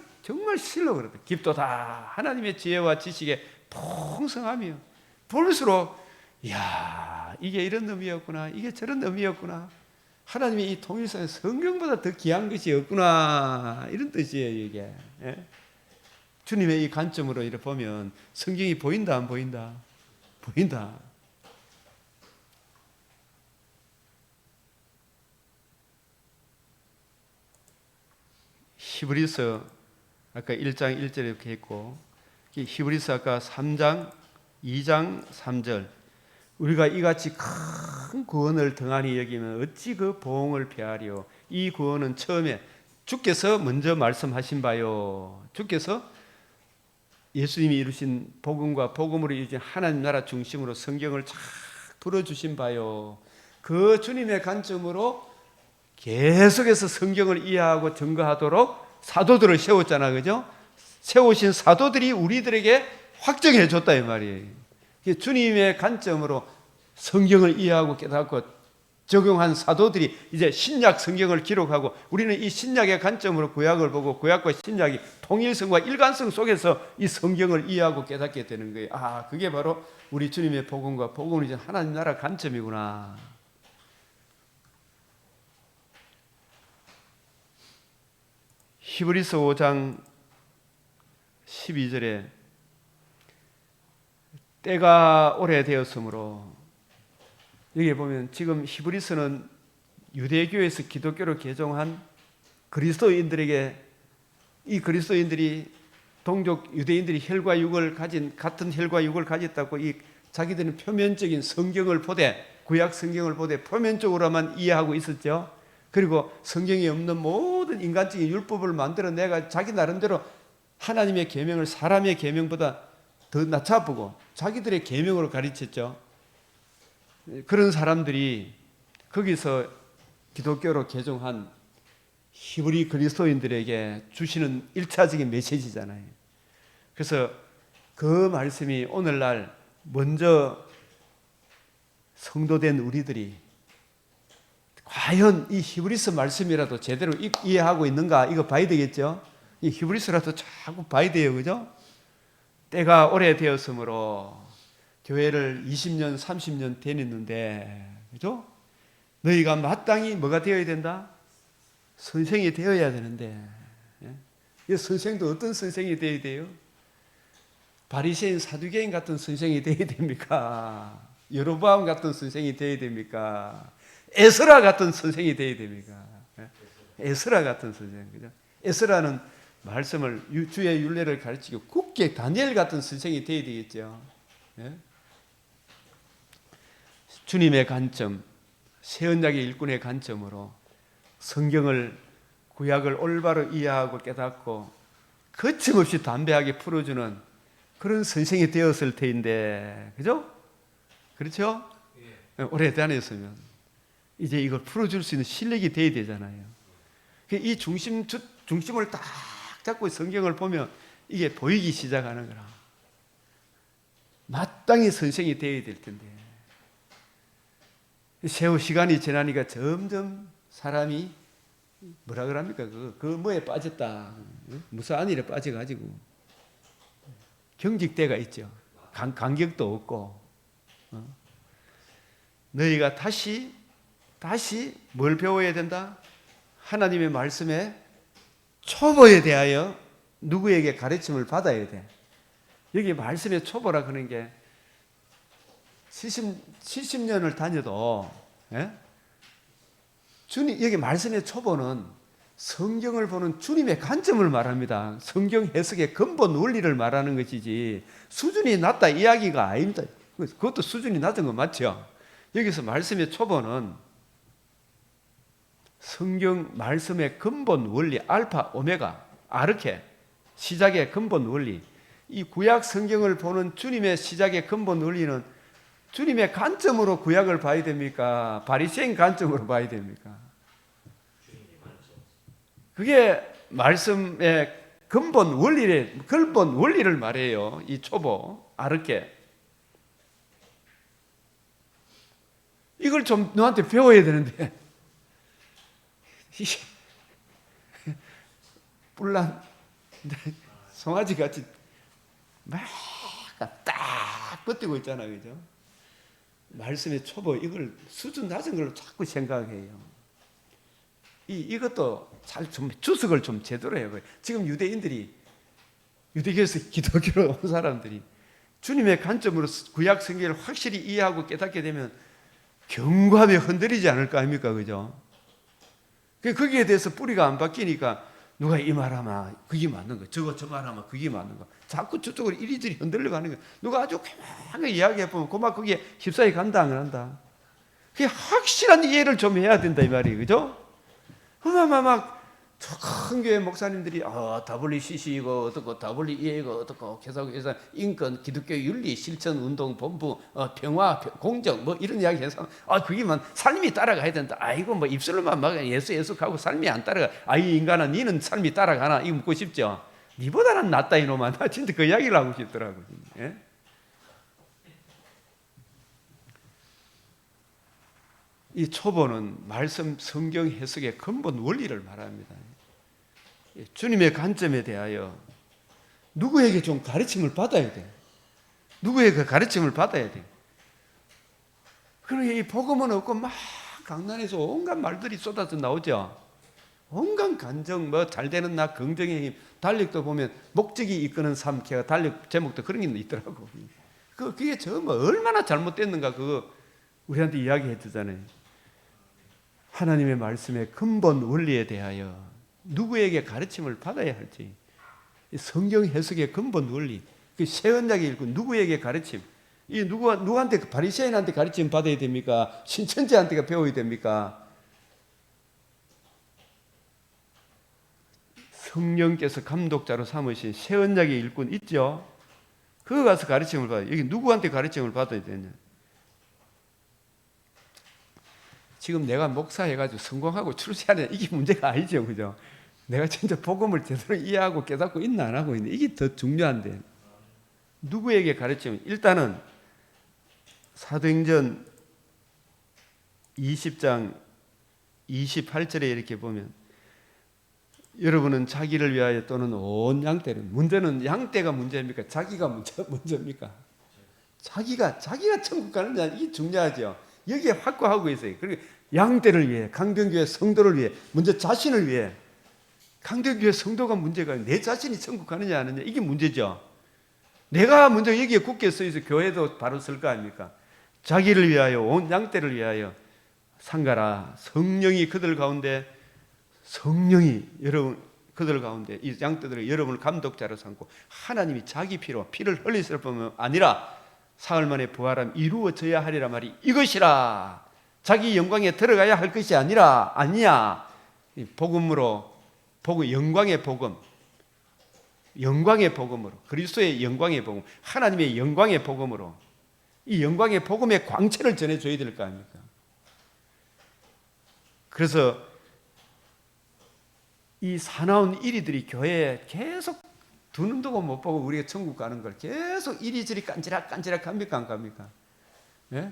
실로 그렇다. 깊도다. 하나님의 지혜와 지식에 풍성하며 볼수록 이야, 이게 이런 의미였구나. 이게 저런 의미였구나. 하나님의 이 통일성에 성경보다 더 귀한 것이 없구나. 이런 뜻이에요, 이게. 예? 주님의 이 관점으로 이렇게 보면 성경이 보인다, 안 보인다? 보인다. 히브리서 아까 1장 1절에 이렇게 했고, 히브리서 아까 3장 2장 3절, 우리가 이같이 큰 구원을 등한히 여기면 어찌 그 보응을 피하리요. 이 구원은 처음에 주께서 먼저 말씀하신 바요. 주께서 예수님이 이루신 복음과 복음으로 이루어진 하나님 나라 중심으로 성경을 쫙 풀어주신 바요. 그 주님의 관점으로 계속해서 성경을 이해하고 증거하도록 사도들을 세웠잖아, 그죠? 세우신 사도들이 우리들에게 확정해 줬다 이 말이에요. 주님의 관점으로 성경을 이해하고 깨닫고 적용한 사도들이 이제 신약 성경을 기록하고, 우리는 이 신약의 관점으로 구약을 보고 구약과 신약이 통일성과 일관성 속에서 이 성경을 이해하고 깨닫게 되는 거예요. 아, 그게 바로 우리 주님의 복음과 복음을 이제 하나님 나라 관점이구나. 히브리서 5장 12절에 때가 오래되었으므로, 여기 보면 지금 히브리서는 유대교에서 기독교로 개종한 그리스도인들에게, 이 그리스도인들이 동족 유대인들이 혈과 육을 가진, 같은 혈과 육을 가졌다고 이 자기들은 표면적인 성경을 보되, 구약 성경을 보되 표면적으로만 이해하고 있었죠. 그리고 성경에 없는 모든 인간적인 율법을 만들어내가 자기 나름대로 하나님의 계명을 사람의 계명보다 더 낮춰보고 자기들의 계명으로 가르쳤죠. 그런 사람들이 거기서 기독교로 개종한 히브리 그리스도인들에게 주시는 1차적인 메시지잖아요. 그래서 그 말씀이 오늘날 먼저 성도된 우리들이 과연 이 히브리서 말씀이라도 제대로 이해하고 있는가, 이거 봐야 되겠죠. 이 히브리서라도 자꾸 봐야 돼요, 그죠? 때가 오래되었으므로, 교회를 20년 30년 다녔는데, 그죠? 너희가 마땅히 뭐가 되어야 된다? 선생이 되어야 되는데, 이 선생도 어떤 선생이 되어야 돼요? 바리새인 사두개인 같은 선생이 되어야 됩니까? 여로보암 같은 선생이 되어야 됩니까? 에스라 같은 선생이 되어야 됩니까? 에스라 같은 선생, 그죠? 에스라는 말씀을, 주의 율례를 가르치고 굳게 다니엘 같은 선생이 되어야 되겠죠. 주님의 관점, 새언약의 일꾼의 관점으로 성경을, 구약을 올바로 이해하고 깨닫고 거침없이 담대하게 풀어주는 그런 선생이 되었을 텐데, 그죠? 그렇죠? 오래 다녔으면 이제 이걸 풀어줄 수 있는 실력이 돼야 되잖아요. 이 중심을 딱 잡고 성경을 보면 이게 보이기 시작하는 거라. 마땅히 선생이 되어야 될 텐데, 세월 시간이 지나니까 점점 사람이 뭐라 그럽니까? 그 뭐에 빠졌다. 무슨 안일에 빠져가지고 경직대가 있죠. 간격도 없고. 너희가 다시 뭘 배워야 된다? 하나님의 말씀에 초보에 대하여 누구에게 가르침을 받아야 돼. 여기 말씀의 초보라 그러는 게 70년을 다녀도, 주님, 여기 말씀의 초보는 성경을 보는 주님의 관점을 말합니다. 성경 해석의 근본 원리를 말하는 것이지 수준이 낮다 이야기가 아닙니다. 그것도 수준이 낮은 거 맞죠? 여기서 말씀의 초보는 성경 말씀의 근본 원리, 알파, 오메가, 아르케, 시작의 근본 원리, 이 구약 성경을 보는 주님의 시작의 근본 원리는 주님의 관점으로 구약을 봐야 됩니까? 바리새인 관점으로 봐야 됩니까? 그게 말씀의 근본 원리를 말해요. 이 초보, 아르케. 이걸 좀 너한테 배워야 되는데, 뿔난 송아지 같이 막 딱 버티고 있잖아, 그죠? 말씀의 초보, 이걸 수준 낮은 걸로 자꾸 생각해요. 이것도 좀 주석을 좀 제대로 해요. 지금 유대교에서 기독교로 온 사람들이 주님의 관점으로 구약 성경을 확실히 이해하고 깨닫게 되면 경고하며 흔들리지 않을 거 아닙니까, 그죠? 거기에 대해서 뿌리가 안 바뀌니까 누가 이 말하면 그게 맞는 거, 저거 저 말하면 그게 맞는 거. 자꾸 저쪽으로 이리저리 흔들려 가는 거. 누가 아주 가만하게 이야기해 보면 그만 그게 휩싸여 간다 안 간다. 그게 확실한 이해를 좀 해야 된다 이 말이에요, 그죠? 막 큰 교회 목사님들이 WCC 이거 어떻고 WEA 이거 어떻고 계속해서 인권, 기독교 윤리, 실천 운동 본부, 평화, 공정 뭐 이런 이야기 해서 그게만 삶이 따라가야 된다. 이거 뭐 입술로만 막 예수 하고 삶이 안 따라가. 이 인간아 니는 삶이 따라가나? 이거 묻고 싶죠. 니보다는 낫다 이놈아. 나 진짜 그 이야기를 하고 싶더라고요. 예? 이 초보는 말씀 성경 해석의 근본 원리를 말합니다. 주님의 관점에 대하여 누구에게 좀 가르침을 받아야 돼. 누구에게 그 가르침을 받아야 돼. 그러니 이 복음은 없고 막 강단에서 온갖 말들이 쏟아져 나오죠. 온갖 간정, 뭐 잘되는 나, 긍정의 힘, 달력도 보면 목적이 이끄는 삶, 달력 제목도 그런 게 있더라고. 그게 정말 얼마나 잘못됐는가 그거 우리한테 이야기해 주잖아요. 하나님의 말씀의 근본 원리에 대하여 누구에게 가르침을 받아야 할지, 성경 해석의 근본 원리, 새 언약에 읽고 누구에게 가르침, 이 누구한테 바리새인한테 가르침 받아야 됩니까? 신천지한테 배워야 됩니까? 성령께서 감독자로 삼으신 새 언약의 일꾼 있죠? 그거 가서 가르침을 받아요. 여기 누구한테 가르침을 받아야 되냐? 지금 내가 목사해가지고 성공하고 출세하냐 이게 문제가 아니죠, 그죠? 내가 진짜 복음을 제대로 이해하고 깨닫고 있나 안 하고 있나 이게 더 중요한데 누구에게 가르치면 일단은 사도행전 20장 28절에 이렇게 보면 여러분은 자기를 위하여 또는 온 양떼를 문제는 양떼가 문제입니까? 자기가 문제입니까? 자기가 천국 가느냐 이게 중요하죠. 여기에 확고하고 있어요. 그리고 양떼를 위해 강변교회 성도를 위해 먼저 자신을 위해 강변교회 성도가 문제가 내 자신이 천국 가느냐 안 하느냐 이게 문제죠. 내가 먼저 여기에 굳게 서 있어 교회도 바로 설 거 아닙니까? 자기를 위하여 온 양떼를 위하여 상가라 성령이 그들 가운데 여러분 그들 가운데 이 양떼들을 여러분을 감독자로 삼고 하나님이 자기 피를 흘리실 뿐만 아니라 사흘 만에 부활함 이루어져야 하리라 말이 이것이라. 자기 영광에 들어가야 할 것이 아니야. 복음으로 영광의 복음으로 그리스도의 영광의 복음, 하나님의 영광의 복음으로 이 영광의 복음의 광채를 전해줘야 될 거 아닙니까? 그래서 이 사나운 이리들이 교회에 계속 두 눈 뜨고 못 보고 우리가 천국 가는 걸 계속 이리저리 깐지락 합니까 안 갑니까? 예?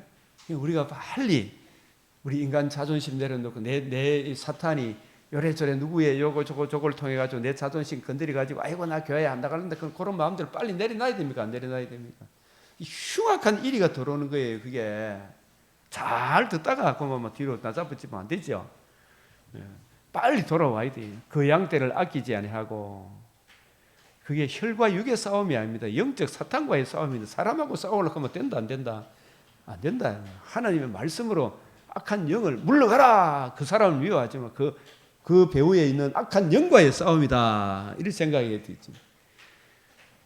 우리가 빨리 우리 인간 자존심 내려놓고 내 사탄이 요래저래 누구의 요거 저걸 통해 가지고 내 자존심 건드려 가지고 아이고 나 교회 안 나가는데 그런 마음들을 빨리 내려놔야 됩니까? 안 내려놔야 됩니까? 이 흉악한 이리가 들어오는 거예요. 그게 잘 듣다가 그만 뒤로 나잡아지면 안 되죠. 예. 빨리 돌아와야 돼요. 그 양떼를 아끼지 아니하고 그게 혈과 육의 싸움이 아닙니다. 영적 사탄과의 싸움입니다. 사람하고 싸우려고 하면 된다 안 된다? 안 된다. 하나님의 말씀으로 악한 영을 물러가라. 그 사람을 미워하지만 그 배후에 있는 악한 영과의 싸움이다. 이렇게 생각해야 되지.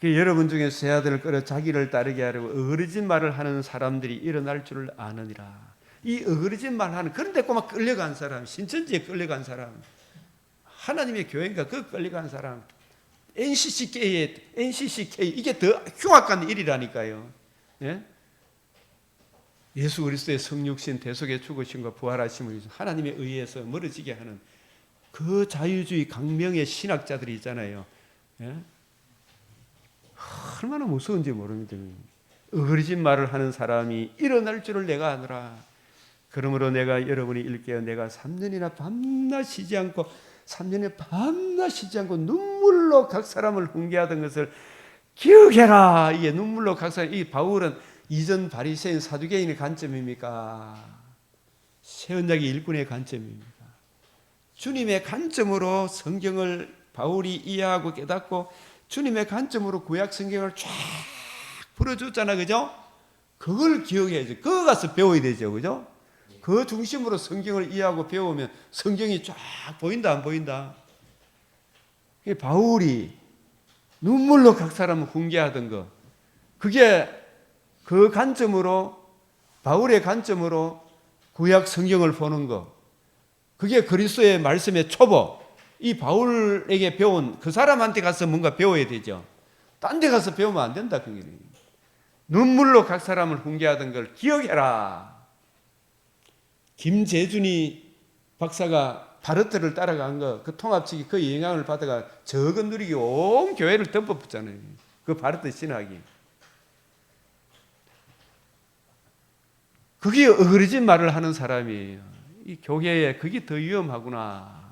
여러분 중에 새 아들을 끌어 자기를 따르게 하려고 어그러진 말을 하는 사람들이 일어날 줄을 아느니라. 이 어그러진 말 하는 그런데 꼬막 끌려간 사람, 신천지에 끌려간 사람, 하나님의 교회가 그 끌려간 사람, NCCK 이게 더 흉악한 일이라니까요. 예? 예수 그리스도의 성육신 대속의 죽으심과 부활하심을 위해서 하나님에 의해서 멀어지게 하는 그 자유주의 강명의 신학자들이 있잖아요. 예? 얼마나 무서운지 모릅니다. 어그러진 말을 하는 사람이 일어날 줄을 내가 아노라. 그러므로 내가 여러분이 일깨어 내가 3년이나 밤낮 쉬지 않고 눈물로 각 사람을 훈계하던 것을 기억해라. 이게 눈물로 각 사람, 이 바울은 이전 바리새인 사두개인의 관점입니까? 새 언약의 일꾼의 관점입니까? 주님의 관점으로 성경을 바울이 이해하고 깨닫고 주님의 관점으로 구약 성경을 쫙 풀어줬잖아, 그죠? 그걸 기억해야죠. 그거 가서 배워야 되죠, 그죠? 그 중심으로 성경을 이해하고 배우면 성경이 쫙 보인다, 안 보인다? 바울이 눈물로 각 사람을 훈계하던 거, 그게 그 관점으로, 바울의 관점으로 구약 성경을 보는 거, 그게 그리스도의 말씀의 초보. 이 바울에게 배운 그 사람한테 가서 뭔가 배워야 되죠. 딴 데 가서 배우면 안 된다. 그게. 눈물로 각 사람을 훈계하던 걸 기억해라. 김재준이 박사가 바르트를 따라간 거, 그 통합측이 그 영향을 받아가 적은 누리기 온 교회를 덮어붙잖아요. 그 바르트 신학이. 그게 어그러진 말을 하는 사람이에요. 이 교회에 그게 더 위험하구나.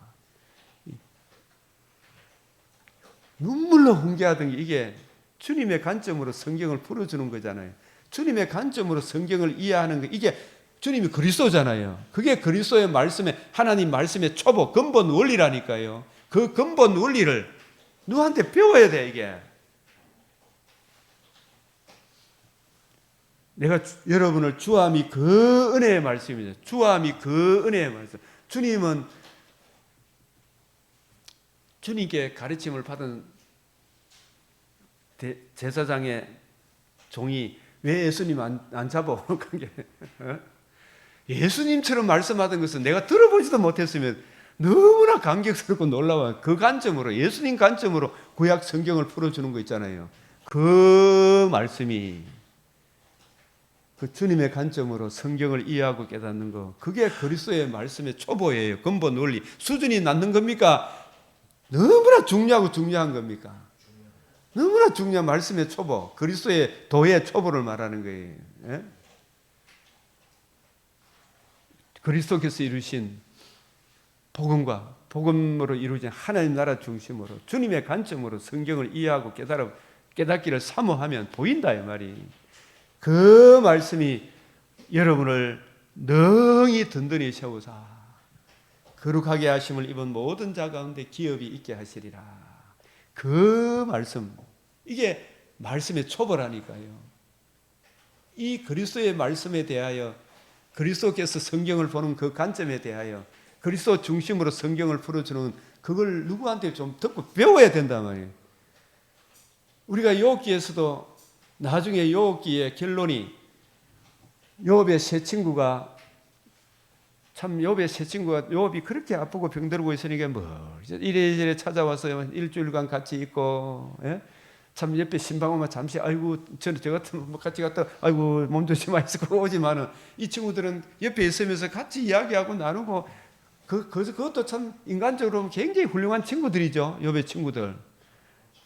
눈물로 훈계하던 게 이게 주님의 관점으로 성경을 풀어주는 거잖아요. 주님의 관점으로 성경을 이해하는 거, 이게 주님이 그리스도잖아요. 그게 그리스도의 말씀에, 하나님 말씀의 초보, 근본 원리라니까요. 그 근본 원리를 누구한테 배워야 돼, 이게. 내가 여러분을 주함이 그 은혜의 말씀이죠. 주함이 그 은혜의 말씀. 주님은 주님께 가르침을 받은 제사장의 종이 왜 예수님 안 잡아? 예수님처럼 말씀하던 것은 내가 들어보지도 못했으면 너무나 감격스럽고 놀라워요. 그 관점으로, 예수님 관점으로 구약 성경을 풀어주는 거 있잖아요. 그 말씀이 그 주님의 관점으로 성경을 이해하고 깨닫는 거, 그게 그리스도의 말씀의 초보예요. 근본 원리. 수준이 낮는 겁니까? 너무나 중요한 겁니까? 너무나 중요한 말씀의 초보, 그리스도의 도의 초보를 말하는 거예요. 예? 그리스도께서 이루신 복음과 복음으로 이루어진 하나님 나라 중심으로 주님의 관점으로 성경을 이해하고 깨닫기를 사모하면 보인다, 이 말이. 그 말씀이 여러분을 능히 든든히 세우사 거룩하게 하심을 입은 모든 자 가운데 기업이 있게 하시리라. 그 말씀, 이게 말씀의 초보라니까요. 이 그리스도의 말씀에 대하여, 그리스도께서 성경을 보는 그 관점에 대하여 그리스도 중심으로 성경을 풀어주는 그걸 누구한테 좀 듣고 배워야 된단 말이에요. 우리가 욥기에서도 나중에 욥기의 결론이, 욥의 세 친구가 욥이 그렇게 아프고 병들고 있으니까 뭐 이래저래 찾아와서 일주일간 같이 있고, 예? 참 옆에 신방오면 잠시 아이고 저는 저 같은 뭐 같이 갔다 아이고 몸 조심하시고 오지만은 이 친구들은 옆에 있으면서 같이 이야기하고 나누고 그것도 참 인간적으로 굉장히 훌륭한 친구들이죠. 욥의 친구들.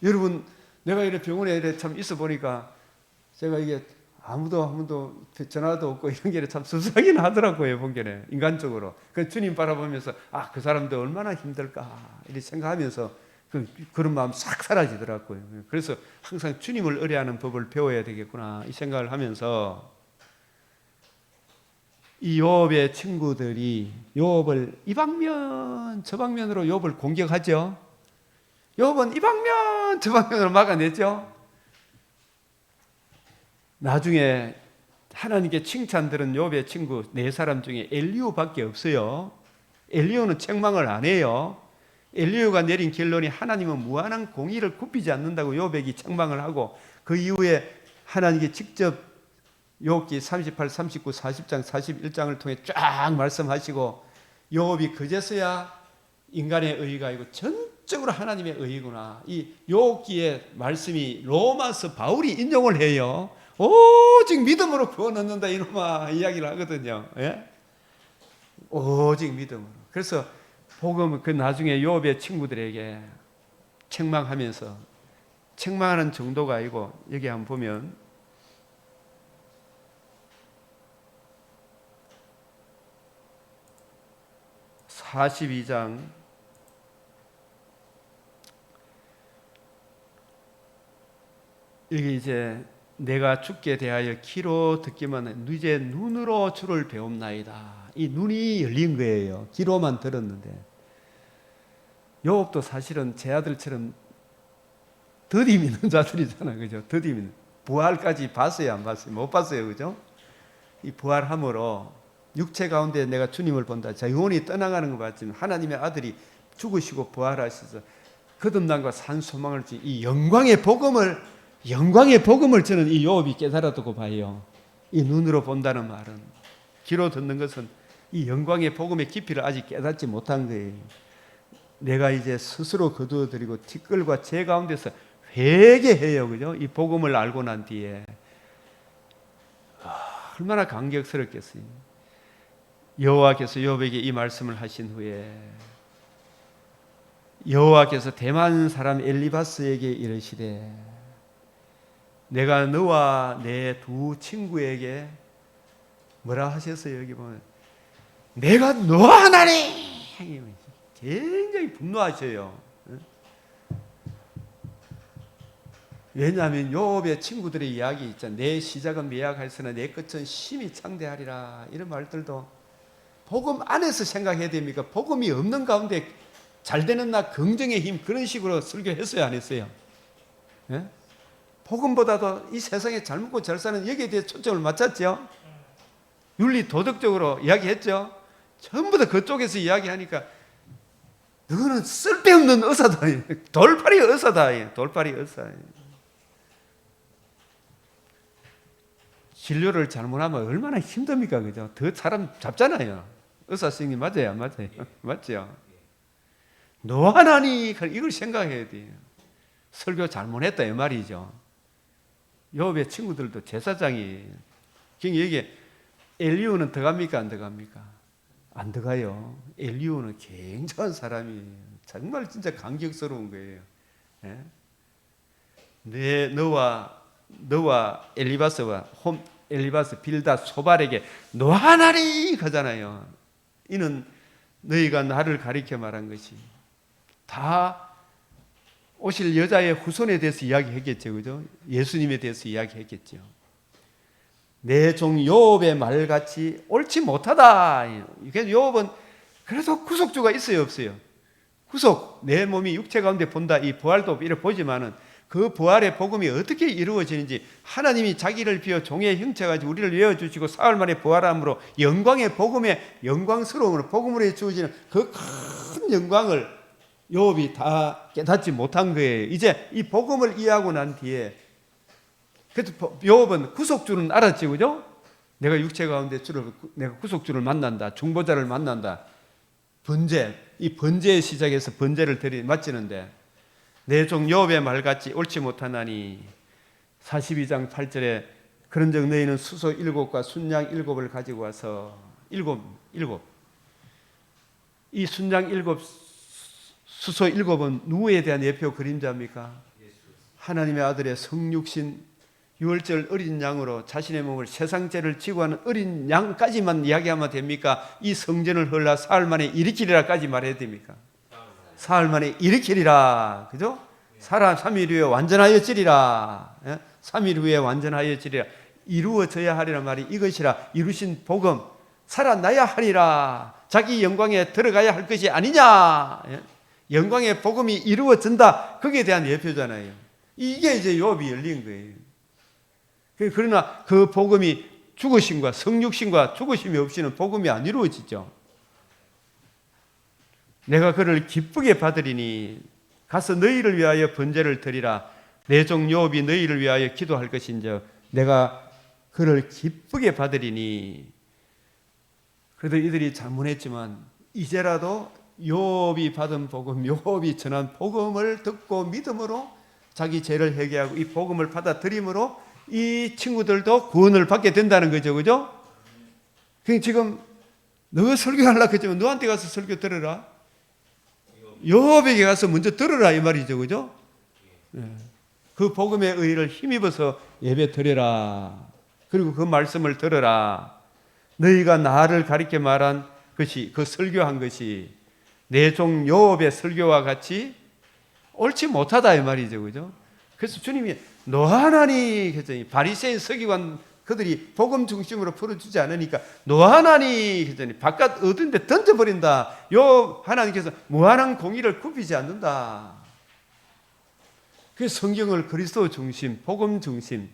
여러분, 내가 이래 병원에 이래 참 있어 보니까 제가 이게 아무도 전화도 없고 이런 게 참 수상하긴 하더라고요, 본게는. 인간적으로. 그 주님 바라보면서 그 사람들 얼마나 힘들까 이렇게 생각하면서 그런 마음 싹 사라지더라고요. 그래서 항상 주님을 의뢰하는 법을 배워야 되겠구나 이 생각을 하면서, 이 욥의 친구들이 욥을 이 방면 저 방면으로 욥을 공격하죠. 욥은 이 방면 저 방면으로 막아내죠. 나중에 하나님께 칭찬 들은 욥의 친구 네 사람 중에 엘리후밖에 없어요. 엘리후는 책망을 안 해요. 엘리후가 내린 결론이 하나님은 무한한 공의를 굽히지 않는다고 욥에게 책망을 하고, 그 이후에 하나님께 직접 욥기 38, 39, 40장, 41장을 통해 쫙 말씀하시고, 욥이 그제서야 인간의 의의가 아니고 전적으로 하나님의 의의구나. 이 욥기의 말씀이 로마서 바울이 인용을 해요. 오직 믿음으로 구원 얻는다 이놈아 이야기를 하거든요. 예? 오직 믿음으로. 그래서 복음은 그 나중에 욥의 친구들에게 책망하면서, 책망하는 정도가 아니고 여기 한번 보면 42장 여기 이제 내가 주께 대하여 귀로 듣기만 이제 눈으로 주를 배움나이다. 이 눈이 열린 거예요. 귀로만 들었는데. 욥도 사실은 제 아들처럼 더디 믿는 자들이잖아요. 그죠? 더디 믿는. 부활까지 봤어요, 안 봤어요? 못 봤어요. 그죠? 이 부활함으로 육체 가운데 내가 주님을 본다. 자, 영혼이 떠나가는 거 봤지만 하나님의 아들이 죽으시고 부활하셔서 거듭남과 산 소망을 지 이 영광의 복음을 저는 이 요업이 깨달았다고 봐요. 이 눈으로 본다는 말은, 귀로 듣는 것은 이 영광의 복음의 깊이를 아직 깨닫지 못한 거예요. 내가 이제 스스로 거두어드리고 티끌과 제 가운데서 회개해요. 그죠? 이 복음을 알고 난 뒤에 얼마나 감격스럽겠어요. 여호와께서 요업에게 이 말씀을 하신 후에 여호와께서 대만 사람 엘리바스에게 이르시되 내가 너와 내 두 친구에게 뭐라 하셨어요? 여기 보면 내가 너 하나니 굉장히 분노하셔요. 왜냐하면 요업의 친구들의 이야기 있잖아요. 내 시작은 미약하였으나 내 끝은 심히 창대하리라. 이런 말들도 복음 안에서 생각해야 됩니까? 복음이 없는 가운데 잘 되는 나 긍정의 힘, 그런 식으로 설교했어요, 안 했어요? 예? 복음보다도 이 세상에 잘 먹고 잘 사는 여기에 대해 초점을 맞췄죠. 윤리 도덕적으로 이야기했죠. 전부 다 그쪽에서 이야기하니까 너는 쓸데없는 의사다. 돌팔이 의사다. 돌팔이 의사. 진료를 잘못하면 얼마나 힘듭니까? 그죠? 더 사람 잡잖아요. 의사 선생님 맞아요? 안 맞아요? 맞죠? 너 하나니 이걸 생각해야 돼요. 설교 잘못했다 이 말이죠. 요업의 친구들도 제사장이 여기에 엘리후는 들어갑니까? 안 들어갑니까? 안 들어가요. 엘리후는 굉장한 사람이에요. 정말 진짜 감격스러운 거예요. 예? 너와 엘리바스 빌다 소발에게 너 하나니 하잖아요. 이는 너희가 나를 가리켜 말한 것이 다 오실 여자의 후손에 대해서 이야기했겠죠. 그죠? 예수님에 대해서 이야기했겠죠. 내 종 요업의 말같이 옳지 못하다. 그래서 요업은 그래도 구속주가 있어요, 없어요? 구속, 내 몸이 육체 가운데 본다. 이 부활도 이렇게 보지만은 그 부활의 복음이 어떻게 이루어지는지 하나님이 자기를 비워 종의 형체가 우리를 외워주시고 사흘 만에 부활함으로 영광의 복음의 영광스러움으로 복음으로 주어지는 그 큰 영광을 요업이 다 깨닫지 못한 거예요. 이제 이 복음을 이해하고 난 뒤에 그래서 요업은 구속주는 알았지, 그죠? 내가 육체 가운데 내가 구속주를 만난다, 중보자를 만난다. 이 번제의 시작에서 번제를 맞지는데 내 종 요업의 말같이 옳지 못하나니 42장 8절에 그런즉 너희는 수소 7과 순양 7을 가지고 와서 이 순양 7 수소 7은 누구에 대한 예표 그림자입니까? 하나님의 아들의 성육신 유월절 어린 양으로 자신의 몸을 세상 죄를 지고 하는 어린 양까지만 이야기하면 됩니까? 이 성전을 헐라 사흘 만에 일으키리라까지 말해야 됩니까? 사흘 만에 일으키리라. 그죠? 3일 후에 완전하여지리라. 3일 후에 완전하여지리라. 이루어져야 하리라 말이 이것이라. 이루신 복음 살아나야 하리라. 자기 영광에 들어가야 할 것이 아니냐. 영광의 복음이 이루어진다. 거기에 대한 예표잖아요. 이게 이제 요업이 열린 거예요. 그러나 그 복음이 죽으심과 성육신과 죽으심이 없이는 복음이 안 이루어지죠. 내가 그를 기쁘게 받으리니 가서 너희를 위하여 번제를 드리라. 내 종 요업이 너희를 위하여 기도할 것인즉 내가 그를 기쁘게 받으리니. 그래도 이들이 잘못했지만 이제라도 요업이 받은 복음, 요업이 전한 복음을 듣고 믿음으로 자기 죄를 회개하고 이 복음을 받아들임으로 이 친구들도 구원을 받게 된다는 거죠. 그죠? 지금 너 설교하려고 했지만 너한테 가서 설교 들으라. 요업에게 가서 먼저 들으라 이 말이죠. 그죠? 그 복음의 의의를 힘입어서 예배 드려라. 그리고 그 말씀을 들으라. 너희가 나를 가리켜 말한 것이, 그 설교한 것이 내 종 요업의 설교와 같이 옳지 못하다 이 말이죠. 그죠? 그래서 주님이 너 하나니 했더니 바리새인 서기관 그들이 복음 중심으로 풀어주지 않으니까 너 하나니 했더니 바깥 어두운 데 던져버린다. 요 하나님께서 무한한 공의를 굽히지 않는다. 그 성경을 그리스도 중심, 복음 중심,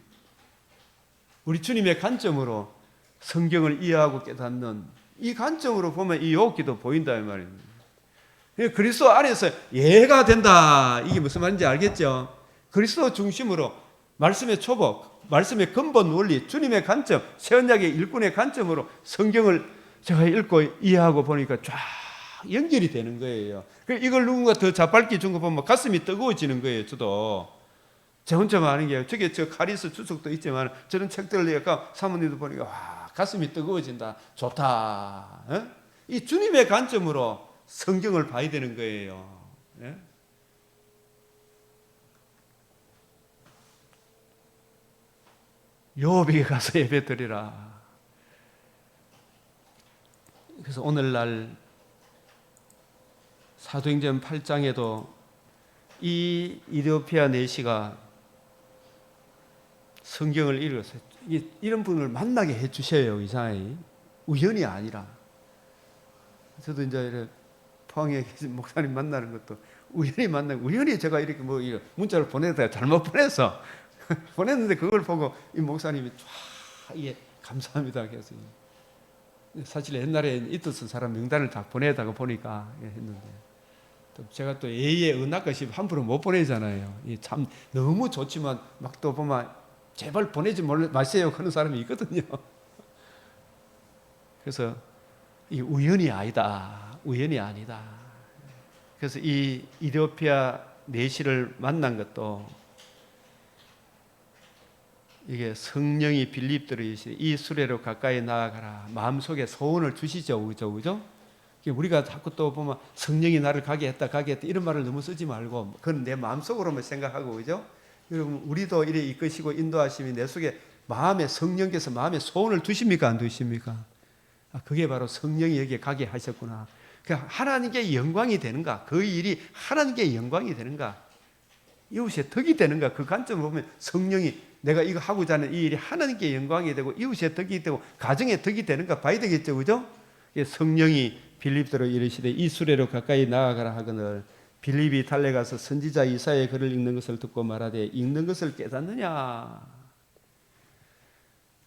우리 주님의 관점으로 성경을 이해하고 깨닫는 이 관점으로 보면 이 요기도 보인다 이 말입니다. 그리스도 안에서 예가 된다. 이게 무슨 말인지 알겠죠? 그리스도 중심으로 말씀의 초복, 말씀의 근본 원리, 주님의 관점, 새언약의 일꾼의 관점으로 성경을 제가 읽고 이해하고 보니까 쫙 연결이 되는 거예요. 이걸 누군가 더 자빨기 준 거 보면 가슴이 뜨거워지는 거예요. 저도 제 혼자만 아는 게 저게 저 카리스 주석도 있지만 저런 책들을 약간 사모님도 보니까 와 가슴이 뜨거워진다. 좋다. 이 주님의 관점으로 성경을 봐야 되는 거예요. 예? 요업에게 가서 예배드리라. 그래서 오늘날 사도행전 8장에도 이 이디오피아 내시가 성경을 읽어서 이런 분을 만나게 해주셔요. 이상하게 우연이 아니라. 저도 이제 포항에 계신 목사님 만나는 것도 우연히 만나고 우연히 제가 이렇게 뭐 문자를 보내다가 잘못 보내서 보냈는데 그걸 보고 이 목사님이 쫙 이게 감사합니다. 그래서 사실 옛날에 있었던 사람 명단을 다 보내다가 보니까 했는데 또 제가 또 A의 은하것이 함부로 못 보내잖아요. 참 너무 좋지만 막 또 보면 제발 보내지 마세요 그런 사람이 있거든요. 그래서 이 우연이 아니다. 우연이 아니다. 그래서 이 이디오피아 내시를 만난 것도 이게 성령이 빌립들을 이 수레로 가까이 나아가라. 마음속에 소원을 주시죠. 그죠? 우리가 자꾸 또 보면 성령이 나를 가게 했다 이런 말을 너무 쓰지 말고 그건 내 마음속으로만 생각하고 그죠? 여러분 우리도 이래 이끄시고 인도하심이 내 속에 마음에 성령께서 마음에 소원을 두십니까 안 두십니까? 그게 바로 성령이 여기에 가게 하셨구나. 하나님께 영광이 되는가? 그 일이 하나님께 영광이 되는가? 이웃의 덕이 되는가? 그 관점을 보면 성령이 내가 이거 하고자 하는 이 일이 하나님께 영광이 되고 이웃의 덕이 되고 가정의 덕이 되는가 봐야 되겠죠. 그죠? 성령이 빌립대로 이르시되 이 수레로 가까이 나아가라 하거늘 빌립이 달려가서 선지자 이사야의 글을 읽는 것을 듣고 말하되 읽는 것을 깨닫느냐?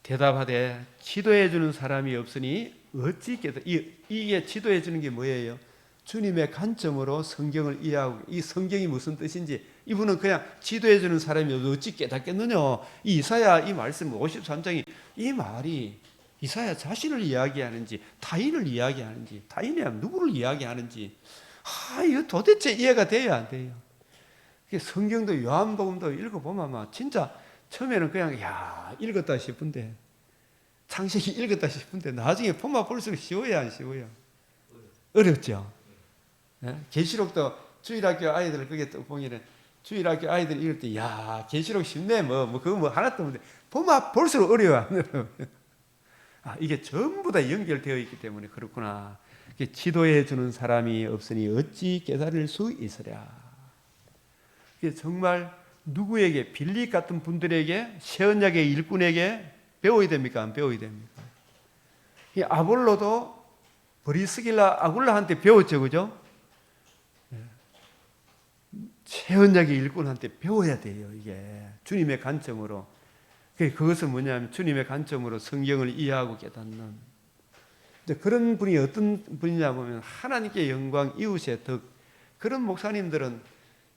대답하되 지도해 주는 사람이 없으니 어찌 깨닫? 이게 지도해 주는 게 뭐예요? 주님의 관점으로 성경을 이해하고 이 성경이 무슨 뜻인지 이분은 그냥 지도해 주는 사람이 어찌 깨닫겠느냐? 이 이사야 이 말씀 53장이 이 말이 이사야 자신을 이야기하는지 타인을 이야기하는지 타인이야 누구를 이야기하는지 이거 도대체 이해가 돼야 안 돼요. 성경도 요한복음도 읽어보면 아마 진짜 처음에는 그냥 읽었다 싶은데 창세기 읽었다 싶은데 나중에 보면 볼수록 쉬워요 안 쉬워요? 어렵죠. 계시록도 주일학교 아이들 그게 또 보면은 주일학교 아이들 읽을 때 계시록 쉽네 그거 하나도 없는데 보면 볼수록 어려워 안 어려워요? 이게 전부 다 연결되어 있기 때문에 그렇구나. 지도해 주는 사람이 없으니 어찌 깨달을 수 있으랴. 정말 누구에게 빌립 같은 분들에게 새언약의 일꾼에게 배워야 됩니까? 안 배워야 됩니까? 아볼로도 브리스길라 아굴라한테 배웠죠. 그죠? 새언약의 일꾼한테 배워야 돼요. 이게 주님의 관점으로. 그것은 뭐냐면 주님의 관점으로 성경을 이해하고 깨닫는 그런 분이 어떤 분이냐 보면 하나님께 영광, 이웃의 덕. 그런 목사님들은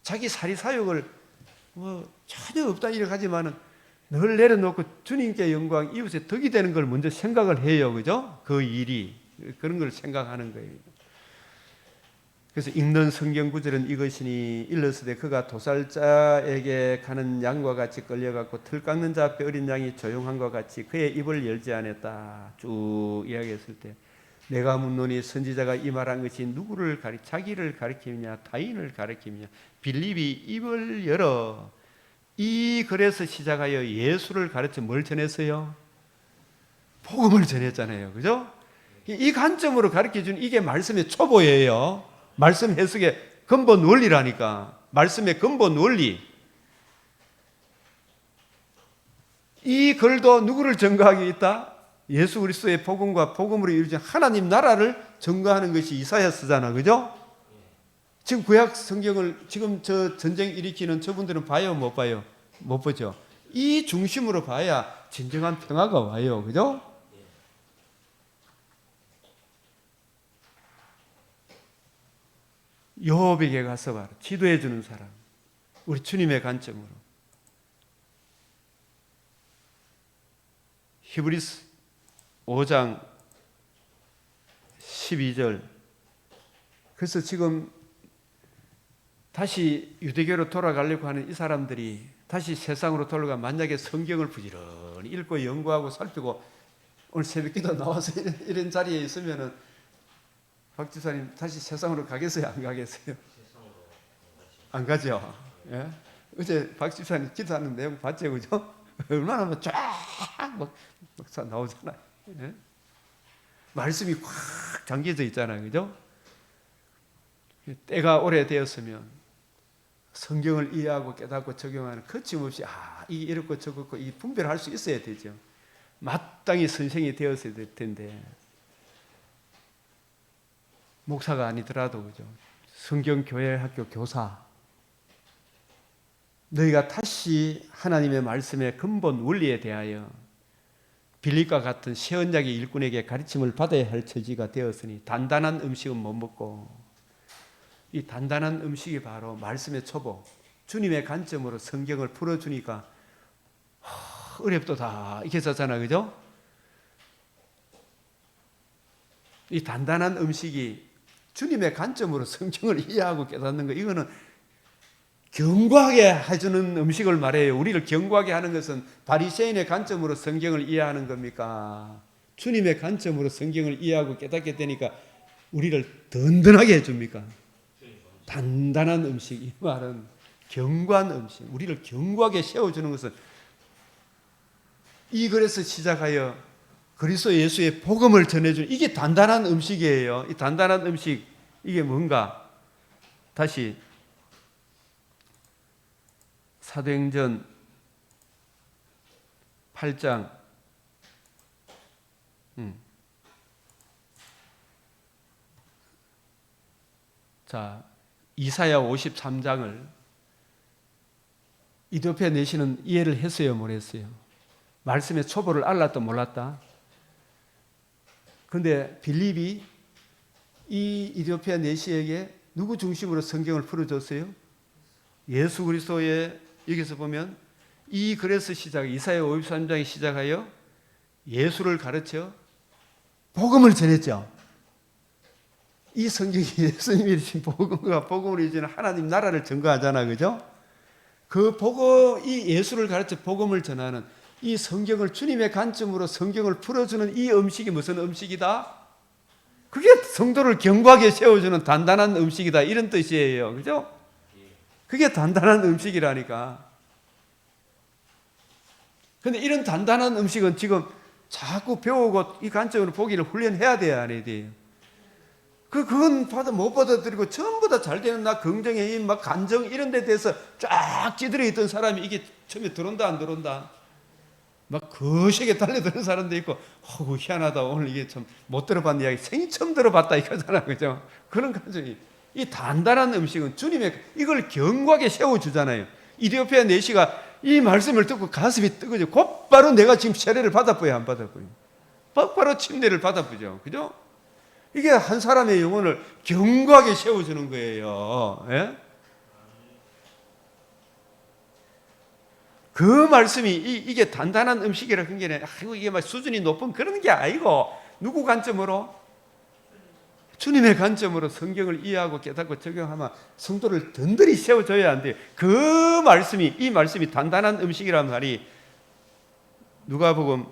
자기 사리 사욕을 전혀 없다 이렇게 하지만은 늘 내려놓고 주님께 영광, 이웃의 덕이 되는 걸 먼저 생각을 해요. 그죠? 그 일이 그런 걸 생각하는 거예요. 그래서 읽는 성경 구절은 이것이니 일렀으되 그가 도살자에게 가는 양과 같이 끌려갔고 틀 깎는 자 앞에 어린 양이 조용한과 같이 그의 입을 열지 않았다. 쭉 이야기했을 때 내가 묻노니 선지자가 이 말한 것이 누구를 자기를 가리키느냐 타인을 가리키느냐. 빌립이 입을 열어 이 글에서 시작하여 예수를 가르쳐 뭘 전했어요? 복음을 전했잖아요. 그죠? 이 관점으로 가르쳐준 이게 말씀의 초보예요. 말씀 해석의 근본 원리라니까. 말씀의 근본 원리. 이 글도 누구를 증거하기 있다? 예수 그리스도의 복음과 복음으로 이루어진 하나님 나라를 증거하는 것이 이사야서잖아. 그죠? 지금 구약 성경을 지금 저 전쟁 일으키는 저분들은 봐요? 못 봐요? 못 보죠. 이 중심으로 봐야 진정한 평화가 와요. 그죠? 여호와에게 가서 봐라. 지도해 주는 사람. 우리 주님의 관점으로. 히브리서 5장 12절. 그래서 지금 다시 유대교로 돌아가려고 하는 이 사람들이 다시 세상으로 돌아가 만약에 성경을 부지런히 읽고 연구하고 살피고 오늘 새벽기도 나와서 이런 자리에 있으면은 박 지사님 다시 세상으로 가겠어요? 안 가겠어요? 안 가죠. 예? 어제 박 지사님 기도하는 내용 봤죠, 그죠? 얼마나 막 쫙막 나오잖아요. 예? 말씀이 확 잠겨져 있잖아요, 그죠? 때가 오래되었으면 성경을 이해하고 깨닫고 적용하는 거침없이 이게 이렇고 저렇고 이 분별할 수 있어야 되죠. 마땅히 선생이 되었어야 될 텐데 목사가 아니더라도 그죠. 성경교회 학교 교사 너희가 다시 하나님의 말씀의 근본 원리에 대하여 빌립과 같은 새 언약의 일꾼에게 가르침을 받아야 할 처지가 되었으니 단단한 음식은 못 먹고 이 단단한 음식이 바로 말씀의 초보 주님의 관점으로 성경을 풀어주니까 어렵도다 이렇게 썼잖아, 그죠? 이 단단한 음식이 주님의 관점으로 성경을 이해하고 깨닫는 거 이거는 견고하게 해주는 음식을 말해요. 우리를 견고하게 하는 것은 바리새인의 관점으로 성경을 이해하는 겁니까? 주님의 관점으로 성경을 이해하고 깨닫게 되니까 우리를 든든하게 해줍니까? 단단한 음식, 이 말은 견고한 음식, 우리를 견고하게 세워주는 것은 이 글에서 시작하여 그리스도 예수의 복음을 전해주는 이게 단단한 음식이에요. 이 단단한 음식 이게 뭔가? 다시 사도행전 8장 자 이사야 53장을 이디오피아 내시는 이해를 했어요, 못했어요? 말씀의 초보를 알았다 몰랐다? 그런데 빌립이 이 이디오피아 내시에게 누구 중심으로 성경을 풀어줬어요? 예수 그리스도의 여기서 보면 이 글에서 시작 이사야 53장에 시작하여 예수를 가르쳐 복음을 전했죠. 이 성경이 예수님이 주신 복음과 복음을 이루는 하나님 나라를 증거하잖아, 그죠? 그 복음, 이 예수를 가르쳐 복음을 전하는 이 성경을 주님의 관점으로 성경을 풀어주는 이 음식이 무슨 음식이다? 그게 성도를 견고하게 세워주는 단단한 음식이다 이런 뜻이에요, 그죠? 그게 단단한 음식이라니까. 근데 이런 단단한 음식은 지금 자꾸 배우고 이 관점으로 보기를 훈련해야 돼야 안 해야 돼요. 그건 못 받아들이고 전부 다 잘 되는 나 긍정의 힘, 막 감정 이런 데 대해서 쫙 찌들어 있던 사람이 이게 처음에 들어온다 안 들어온다? 막 거시게 달려드는 사람도 있고, 희한하다. 오늘 이게 좀 못 들어봤는 이야기, 생이 처음 들어봤다 이거잖아, 그죠? 그런 감정이. 이 단단한 음식은 주님의 이걸 견고하게 세워주잖아요. 이디오피아 내시가 이 말씀을 듣고 가슴이 뜨거져. 곧바로 내가 지금 세례를 받아보여, 안 받아보여? 곧바로 침례를 받아보죠, 그죠? 이게 한 사람의 영혼을 견고하게 세워주는 거예요. 예? 그 말씀이 이게 단단한 음식이라는 게 아이고 이게 막 수준이 높은 그런 게 아니고 누구 관점으로? 주님의 관점으로 성경을 이해하고 깨닫고 적용하면 성도를 든든히 세워줘야 안 돼요. 그 말씀이 이 말씀이 단단한 음식이란 말이 누가복음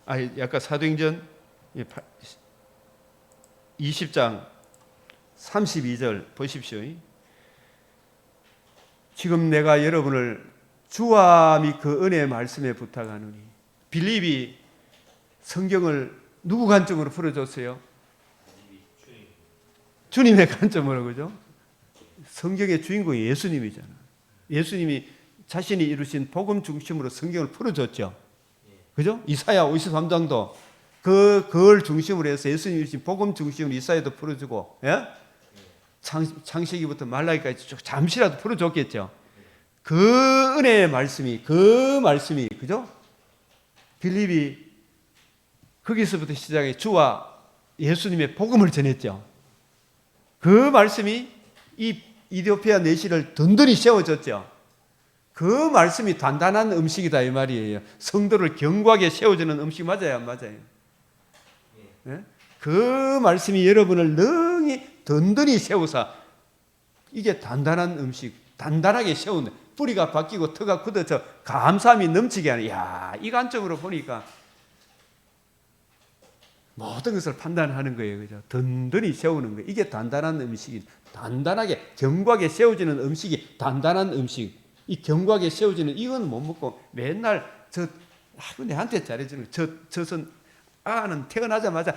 아까 사도행전 20장 32절 보십시오. 지금 내가 여러분을 주와 및 그 은혜의 말씀에 부탁하노니. 빌립이 성경을 누구 관점으로 풀어줬어요? 주님의 관점으로, 그죠? 성경의 주인공이 예수님이잖아. 예수님이 자신이 이루신 복음 중심으로 성경을 풀어줬죠. 그죠? 이사야 53장도 그걸 중심으로 해서 예수님이 이루신 복음 중심으로 이사야도 풀어주고, 예? 창세기부터 말라기까지 잠시라도 풀어줬겠죠. 그 은혜의 말씀이, 그죠? 빌립이 거기서부터 시작해 주와 예수님의 복음을 전했죠. 그 말씀이 이 이디오피아 내시를 든든히 세워줬죠. 그 말씀이 단단한 음식이다 이 말이에요. 성도를 견고하게 세워주는 음식 맞아요, 안 맞아요? 예? 그 말씀이 여러분을 능히 든든히 세우사 이게 단단한 음식, 단단하게 세우는 뿌리가 바뀌고 터가 굳어져 감사함이 넘치게 하는. 야, 이 관점으로 보니까 모든 것을 판단하는 거예요, 그죠? 든든히 세우는 거. 이게 단단한 음식이 단단하게 견고하게 세워지는 음식이 단단한 음식. 이 견고하게 세워지는 이건 못 먹고 맨날 내한테 잘해주는 저선 아는 태어나자마자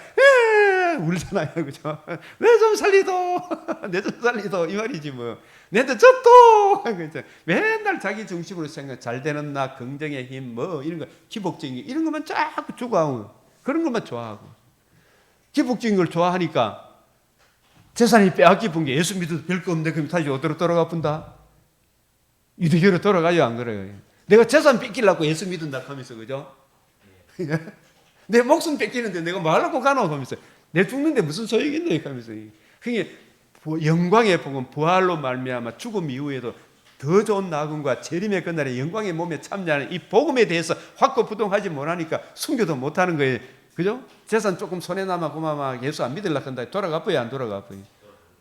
울잖아요, 그죠? 내 좀 살리도, 내 좀 살리도 이 말이지 뭐. 내한테 줬도, 그죠? 맨날 자기 중심으로 생각, 잘 되는 나, 긍정의 힘, 뭐 이런 거, 기복적인 거 이런 것만 자꾸 추구하고 그런 것만 좋아하고 기복적인 걸 좋아하니까 재산이 빼앗기는 게 예수 믿어도 별거 없는데 그럼 다시 어디로 돌아가 본다? 유대교로 돌아가요, 안 그래요? 내가 재산 뺏기려고 예수 믿는다 하면서, 그죠? 내 목숨 뺏기는데 내가 뭐 하려고 가노 하면서 내 죽는데 무슨 소용이 있노 하면서 그게 영광의 복음 부활로 말미암아 죽음 이후에도 더 좋은 나금과 재림의 그날에 영광의 몸에 참여하는 이 복음에 대해서 확고부동하지 못하니까 순교도 못하는 거예요, 그죠? 재산 조금 손에 남아 고마마 예수 안 믿으려고 한다 돌아가 버요, 안 돌아가 버요?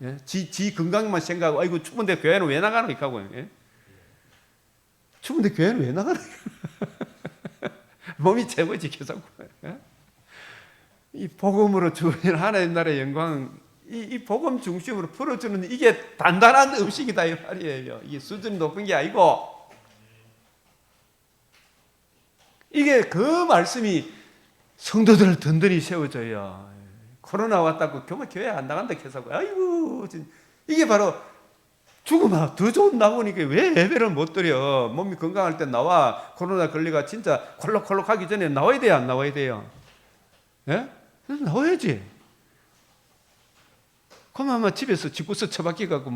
예? 지 건강만 생각하고 아이고 추운데 교회는 왜 나가노 이하고 예? 추운데 교회는 왜 나가노? 몸이 최고지 계속. 예? 이 복음으로 주는 하나님 나라의 영광, 이 복음 중심으로 풀어주는 이게 단단한 음식이다 이 말이에요. 이게 수준이 높은 게 아니고 이게 그 말씀이 성도들을 든든히 세워줘요. 코로나 왔다고 교회 안 나간다 해서 아이고 이게 바로 죽으면 더 좋은 나오니까 왜 예배를 못 드려? 몸이 건강할 때 나와. 코로나 걸리가 진짜 콜록콜록 하기 전에 나와야 돼요, 안 나와야 돼요? 예? 나와야지. 그러면 아마 집에서 집구석 처박혀 갖고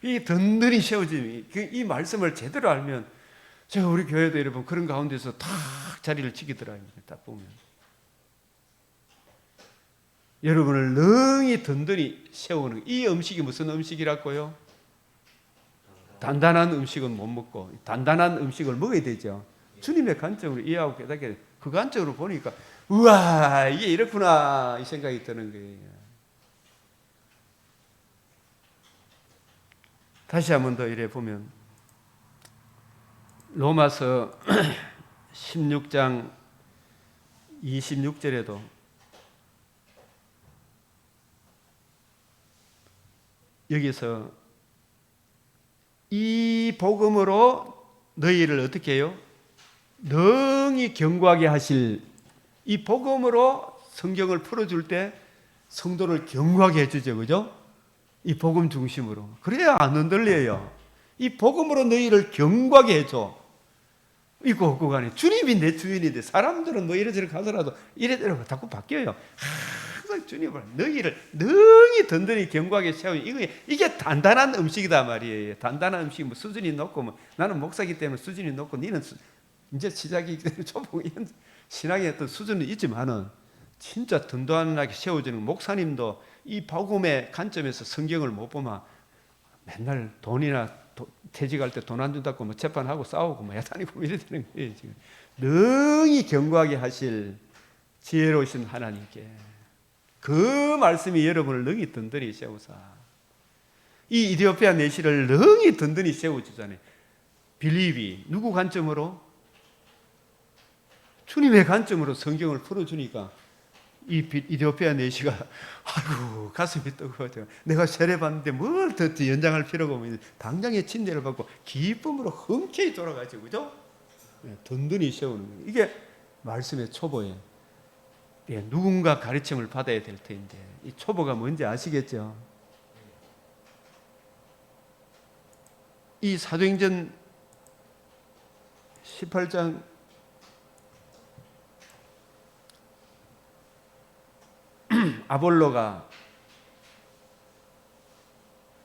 이 든든히 세워짐이 이 말씀을 제대로 알면 제가 우리 교회도 여러분 그런 가운데서 다 자리를 지키더라고요. 딱 보면 여러분을 능히 든든히 세우는 이 음식이 무슨 음식이라고요? 단단한 음식은 못 먹고 단단한 음식을 먹어야 되죠. 주님의 관점으로 이해하고 깨닫게 그 관점으로 보니까 우와 이게 이렇구나 이 생각이 드는 거예요. 다시 한 번 더 이래 보면 로마서 16장 26절에도 여기서 이 복음으로 너희를 어떻게 해요? 능히 견고하게 하실 이 복음으로 성경을 풀어줄 때 성도를 견고하게 해주죠, 그죠? 이 복음 중심으로. 그래야 안 흔들려요. 이 복음으로 너희를 견고하게 해줘. 있고 없고 간에 주님이 내 주인인데 사람들은 뭐 이래저래 가더라도 이래저래 자꾸 바뀌어요. 항상 주님을 너희를 능히 든든히 견고하게 세우니 이게 단단한 음식이다 말이에요. 단단한 음식 뭐 수준이 높고 뭐 나는 목사기 때문에 수준이 높고 너는 이제 시작이기 때문에 좀 이런 신앙의 어떤 수준은 있지만은 진짜 든든하게 세워지는 목사님도 이 복음의 관점에서 성경을 못 보면 맨날 돈이나 퇴직할 때 돈 안 준다고 뭐 재판하고 싸우고 뭐 야단이고 이래 되는 거예요. 지금 능히 견고하게 하실 지혜로우신 하나님께 그 말씀이 여러분을 능히 든든히 세우사 이 이디오피아 내시를 능히 든든히 세워주잖아요. 빌립이 누구 관점으로? 주님의 관점으로 성경을 풀어주니까 이 이디오피아 내시가 아이고 가슴이 뜨거워져. 내가 세례받는데 뭘 더 연장할 필요가 없는 당장의 침례를 받고 기쁨으로 흔쾌히 돌아가죠, 그죠? 든든히 세우는 거예요. 이게 말씀의 초보예요. 누군가 가르침을 받아야 될 텐데 이 초보가 뭔지 아시겠죠? 이 사도행전 18장 아볼로가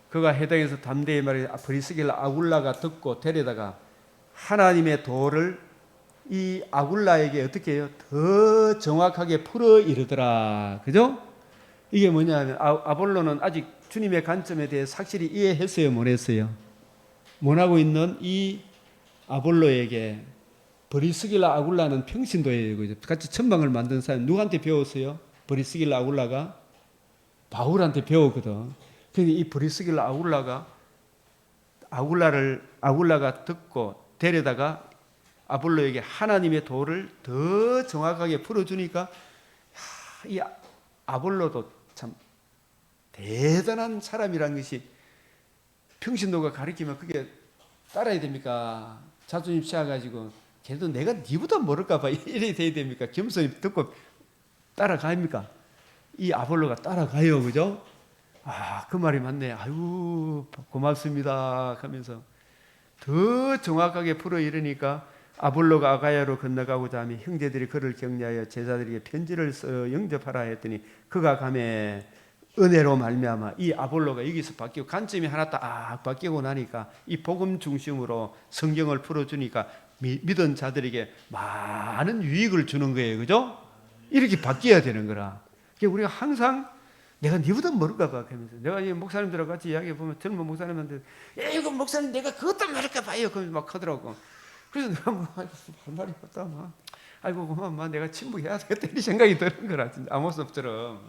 그가 해당에서 담대히 말해 브리스길라 아굴라가 듣고 데려다가 하나님의 도를 이 아굴라에게 어떻게 해요? 더 정확하게 풀어 이르더라. 그죠? 이게 뭐냐면 아볼로는 아직 주님의 관점에 대해 확실히 이해했어요, 못 했어요? 못하고 있는 이 아볼로에게 브리스길라 아굴라는 평신도예요. 같이 천방을 만든 사람 누구한테 배웠어요? 브리스길라 아굴라가 바울한테 배웠거든. 근데 이 브리스길라 아굴라가 듣고 데려다가 아볼로에게 하나님의 도를 더 정확하게 풀어주니까 이 아볼로도 참 대단한 사람이라는 것이 평신도가 가르치면 그게 따라야 됩니까? 자존심 쌓아가지고 걔도 내가 니보다 모를까 봐 이래 돼야 됩니까? 겸손히 듣고 따라갑니까? 이 아볼로가 따라가요, 그죠? 그 말이 맞네. 아유, 고맙습니다 하면서 더 정확하게 풀어 이르니까 아볼로가 아가야로 건너가고자 하며 형제들이 그를 격려하여 제자들에게 편지를 써 영접하라 했더니 그가 가매 은혜로 말미암아 이 아볼로가 여기서 바뀌고 관점이 하나 딱 바뀌고 나니까 이 복음 중심으로 성경을 풀어주니까 믿은 자들에게 많은 유익을 주는 거예요, 그죠? 이렇게 바뀌어야 되는 거라. 그러니까 우리가 항상 내가 니보다 모를까 봐 하면서 내가 이 목사님들하고 같이 이야기해 보면 젊은 목사님한테 이거 목사님 내가 그것도 모를까 봐요 그러면서 막 하더라고. 그래서 내가 할 말이 없다 막 아이고 그만 내가 침묵해야 되겠다 이 생각이 드는 거라. 진짜 아모스처럼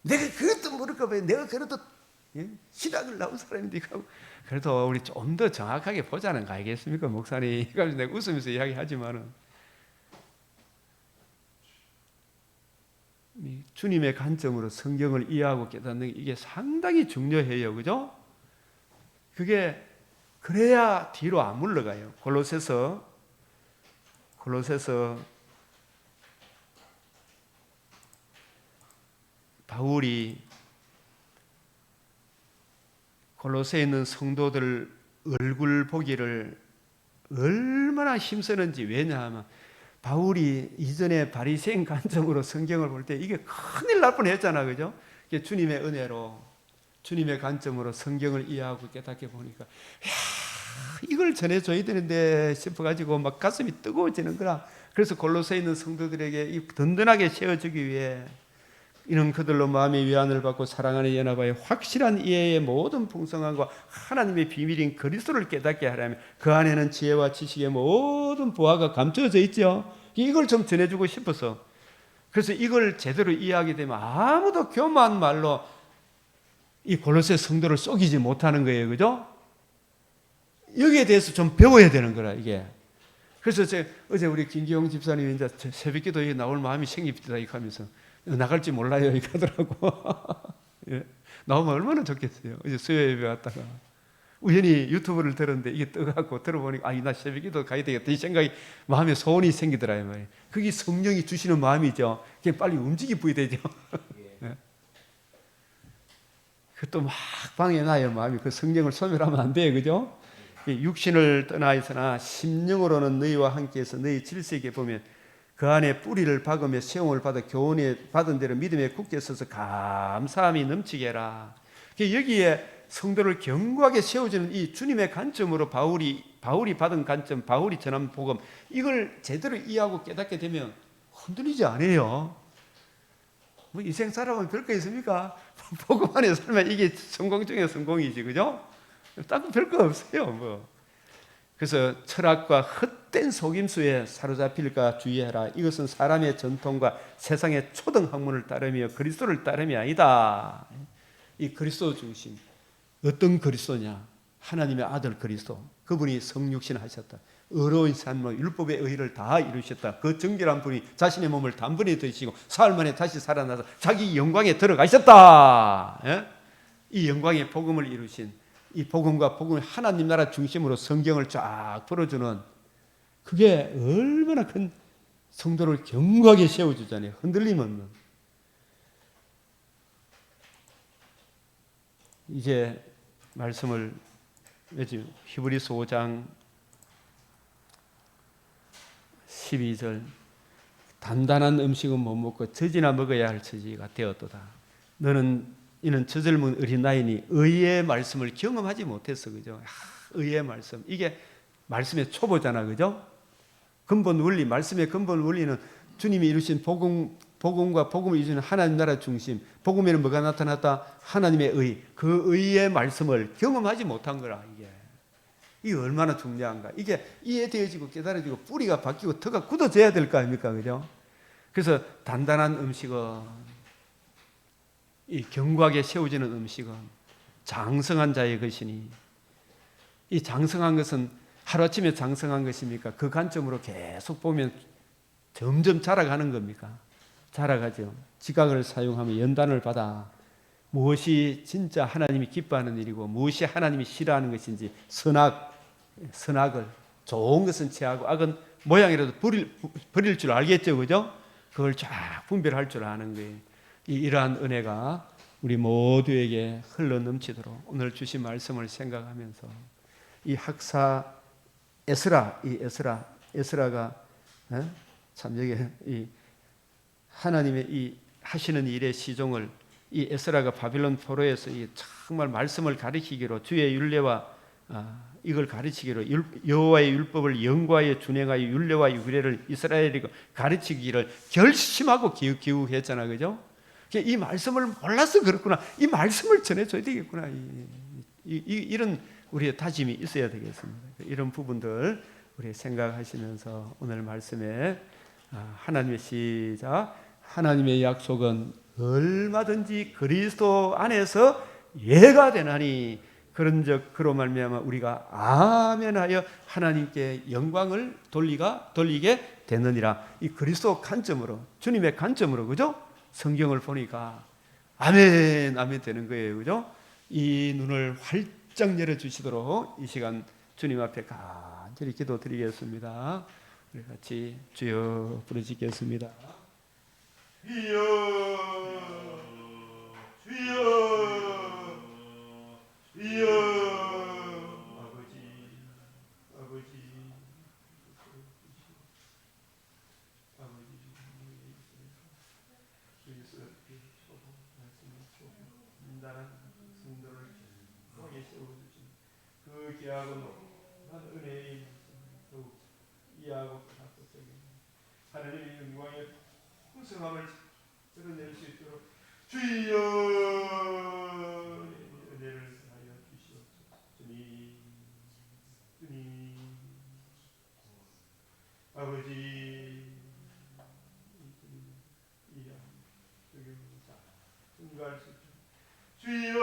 내가 그것도 모를까 봐요. 내가 그래도 신학을 나온 사람인데 그래도 우리 좀 더 정확하게 보자는 거 알겠습니까 목사님? 그래서 내가 웃으면서 이야기하지만은 주님의 관점으로 성경을 이해하고 깨닫는 게 이게 상당히 중요해요, 그죠? 그게 그래야 뒤로 안 물러가요. 골로새서 바울이 골로새에 있는 성도들 얼굴 보기를 얼마나 힘쓰는지. 왜냐하면 바울이 이전에 바리새인 관점으로 성경을 볼 때 이게 큰일 날 뻔했잖아, 그죠? 주님의 은혜로 주님의 관점으로 성경을 이해하고 깨닫게 보니까 이걸 전해줘야 되는데 싶어가지고 막 가슴이 뜨거워지는 거라. 그래서 골로새에 있는 성도들에게 든든하게 세워주기 위해 이는 그들로 마음의 위안을 받고 사랑하는 연합하여 확실한 이해의 모든 풍성함과 하나님의 비밀인 그리스도를 깨닫게 하려면 그 안에는 지혜와 지식의 모든 보화가 감춰져 있죠. 이걸 좀 전해주고 싶어서. 그래서 이걸 제대로 이해하게 되면 아무도 교만한 말로 이 골로새 성도를 속이지 못하는 거예요, 그죠? 여기에 대해서 좀 배워야 되는 거라 이게. 그래서 어제 우리 김기용 집사님이 이제 새벽기도에 나올 마음이 생깁니다 이렇게 하면서 나갈지 몰라요 이렇게 하더라고. 예. 나오면 얼마나 좋겠어요. 어제 수요 예배 왔다가 우연히 유튜브를 들었는데 이게 떠갖고 들어보니까 나 새벽기도 가야 되겠다 이 생각이 마음에 소원이 생기더라 이 말이에요. 그게 성령이 주시는 마음이죠. 그게 빨리 움직이 되죠. 예. 그것도 막 방해나요 마음이. 그 성령을 소멸하면 안 돼요, 그죠? 육신을 떠나 있으나 심령으로는 너희와 함께해서 너희 질서에게 보면 그 안에 뿌리를 박으며 세움을 받아 교훈에 받은 대로 믿음에 굳게 서서 감사함이 넘치게 해라. 여기에 성도를 견고하게 세워주는 이 주님의 관점으로 바울이 받은 관점, 바울이 전한 복음, 이걸 제대로 이해하고 깨닫게 되면 흔들리지 않아요. 뭐 인생 살아보면 별거 있습니까? 복음 안에 살면 이게 성공 중에 성공이지, 그죠? 딴 별거 없어요, 뭐. 그래서 철학과 헛된 속임수에 사로잡힐까 주의해라. 이것은 사람의 전통과 세상의 초등 학문을 따르며 그리스도를 따름이 아니다. 이 그리스도 중심. 어떤 그리스도냐? 하나님의 아들 그리스도. 그분이 성육신 하셨다. 의로운 삶으로 율법의 의를 다 이루셨다. 그 정결한 분이 자신의 몸을 단번에 드시고 사흘 만에 다시 살아나서 자기 영광에 들어가셨다. 예? 이 영광의 복음을 이루신 이 복음과 복음을 하나님 나라 중심으로 성경을 쫙 풀어주는 그게 얼마나 큰 성도를 견고하게 세워주잖아요. 흔들림 없는. 이제 말씀을 히브리서 5장 12절 단단한 음식은 못 먹고 젖이나 먹어야 할 처지가 되었도다. 이는 저절문 어린 나이니 의의 말씀을 경험하지 못했어, 그죠? 의의 말씀, 이게 말씀의 초보잖아, 그죠? 근본 원리, 말씀의 근본 원리는 주님이 이루신 복음 복음과 복음을 이루는 하나님 나라 중심, 복음에는 뭐가 나타났다? 하나님의 의, 그 의의 말씀을 경험하지 못한 거라. 이게 얼마나 중요한가. 이게 이해되어지고 깨달아지고 뿌리가 바뀌고 터가 굳어져야 될 거 아닙니까? 그죠? 그래서 단단한 음식은, 이 견고하게 세워지는 음식은 장성한 자의 것이니, 이 장성한 것은 하루아침에 장성한 것입니까? 그 관점으로 계속 보면 점점 자라가는 겁니까? 자라가죠. 지각을 사용하며 연단을 받아 무엇이 진짜 하나님이 기뻐하는 일이고 무엇이 하나님이 싫어하는 것인지 선악을, 좋은 것은 취하고 악은 모양이라도 버릴 줄 알겠죠. 그죠? 그걸 쫙 분별할 줄 아는 거예요. 이러한 은혜가 우리 모두에게 흘러 넘치도록 오늘 주신 말씀을 생각하면서 이 학사 에스라가 참 여기 이 하나님의 이 하시는 일의 시종을 이 에스라가 바빌론 포로에서 이 정말 말씀을 가르치기로, 주의 율례와 이걸 가르치기로, 여호와의 율법을 영과에 준행하여 율례와 규례를 이스라엘이 가르치기를 결심하고 기우했잖아. 그죠? 이 말씀을 몰라서 그렇구나. 이 말씀을 전해줘야 되겠구나. 이런 우리의 다짐이 있어야 되겠습니다. 이런 부분들 우리 생각하시면서 오늘 말씀에 하나님의 시작, 하나님의 약속은 얼마든지 그리스도 안에서 예가 되나니 그런즉 그로 말미암아 우리가 아멘하여 하나님께 영광을 돌리게 되느니라. 이 그리스도 관점으로, 주님의 관점으로, 그죠? 성경을 보니까 아멘 되는 거예요. 그죠? 이 눈을 활짝 열어주시도록 이 시간 주님 앞에 간절히 기도드리겠습니다. 우리 같이 주여 부르시겠습니다. 주여, 주여, 주여. 그 귀하고 높은 은혜의 더욱 이해하고 하나님의 영광의 풍성함을 드러낼 수 있도록 주여 은혜를 하여 주시옵소서. 주님 아버지, 증거할 수 있도록 주여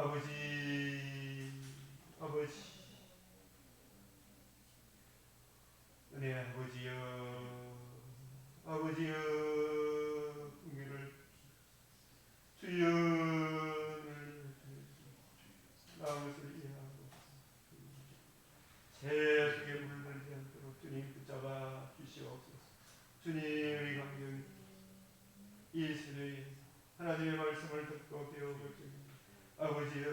아버지 은혜 아버지여 풍기를 주여 나무를 이해하고 새 속에 물들지 않도록 주님 붙잡아 주시옵소서. 주님 우리 강경 이 새벽에 하나님의 말씀을 듣고 배우고 아버지여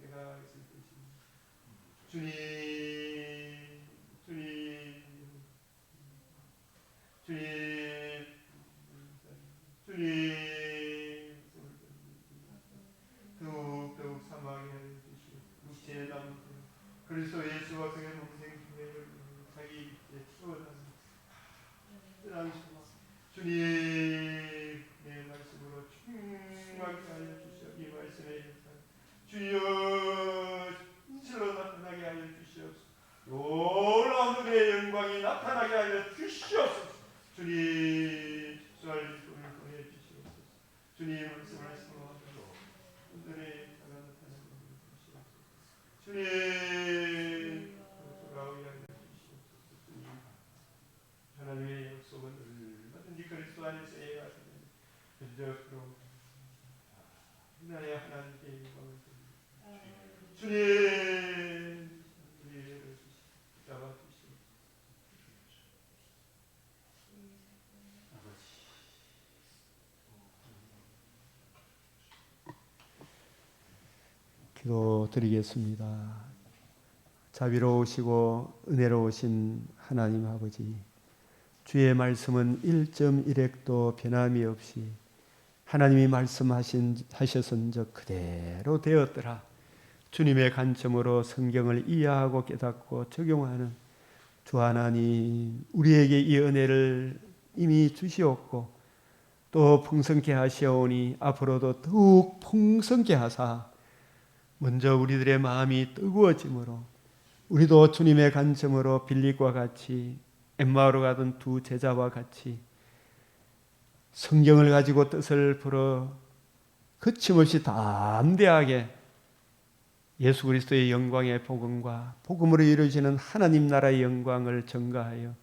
내가 있을 것입니다. 주님 더욱 사망하게 하여 주시고 육체의 남은 그리스도 예수와 그의 동생 교회를 자기 입에 채워달라. 주님 내 말씀으로 충만하게 하여 주시옵소서. 이 말씀의 주여 진실로 나타나게 하여 주시옵소서. 놀라운 은혜의 영광이 나타나게 하여 주시옵소서. 주님 수할 일꾼을 보내 주시옵소서. 주님 말씀하시고 오늘의 나가 나타나게 하여 주시옵소서. 주님 돌아오게 하여 주시옵소서. 주님 하나님의 약속은 얼마든지 그리스도 안에서 예가 되는 근적으로 나의 하나님께 영광을 드립니다. 주님 우리를 붙잡아 주시옵소서. 기도드리겠습니다. 자비로우시고 은혜로우신 하나님 아버지, 주의 말씀은 1.1핵도 변함이 없이 하나님이 말씀하셨은 적 그대로 되었더라. 주님의 관점으로 성경을 이해하고 깨닫고 적용하는 주 하나님, 우리에게 이 은혜를 이미 주시었고 또 풍성케 하시오니 앞으로도 더욱 풍성케 하사 먼저 우리들의 마음이 뜨거워짐으로 우리도 주님의 관점으로 빌립과 같이 엠마오로 가던 두 제자와 같이 성경을 가지고 뜻을 풀어 거침없이 담대하게 예수 그리스도의 영광의 복음과 복음으로 이루어지는 하나님 나라의 영광을 전가하여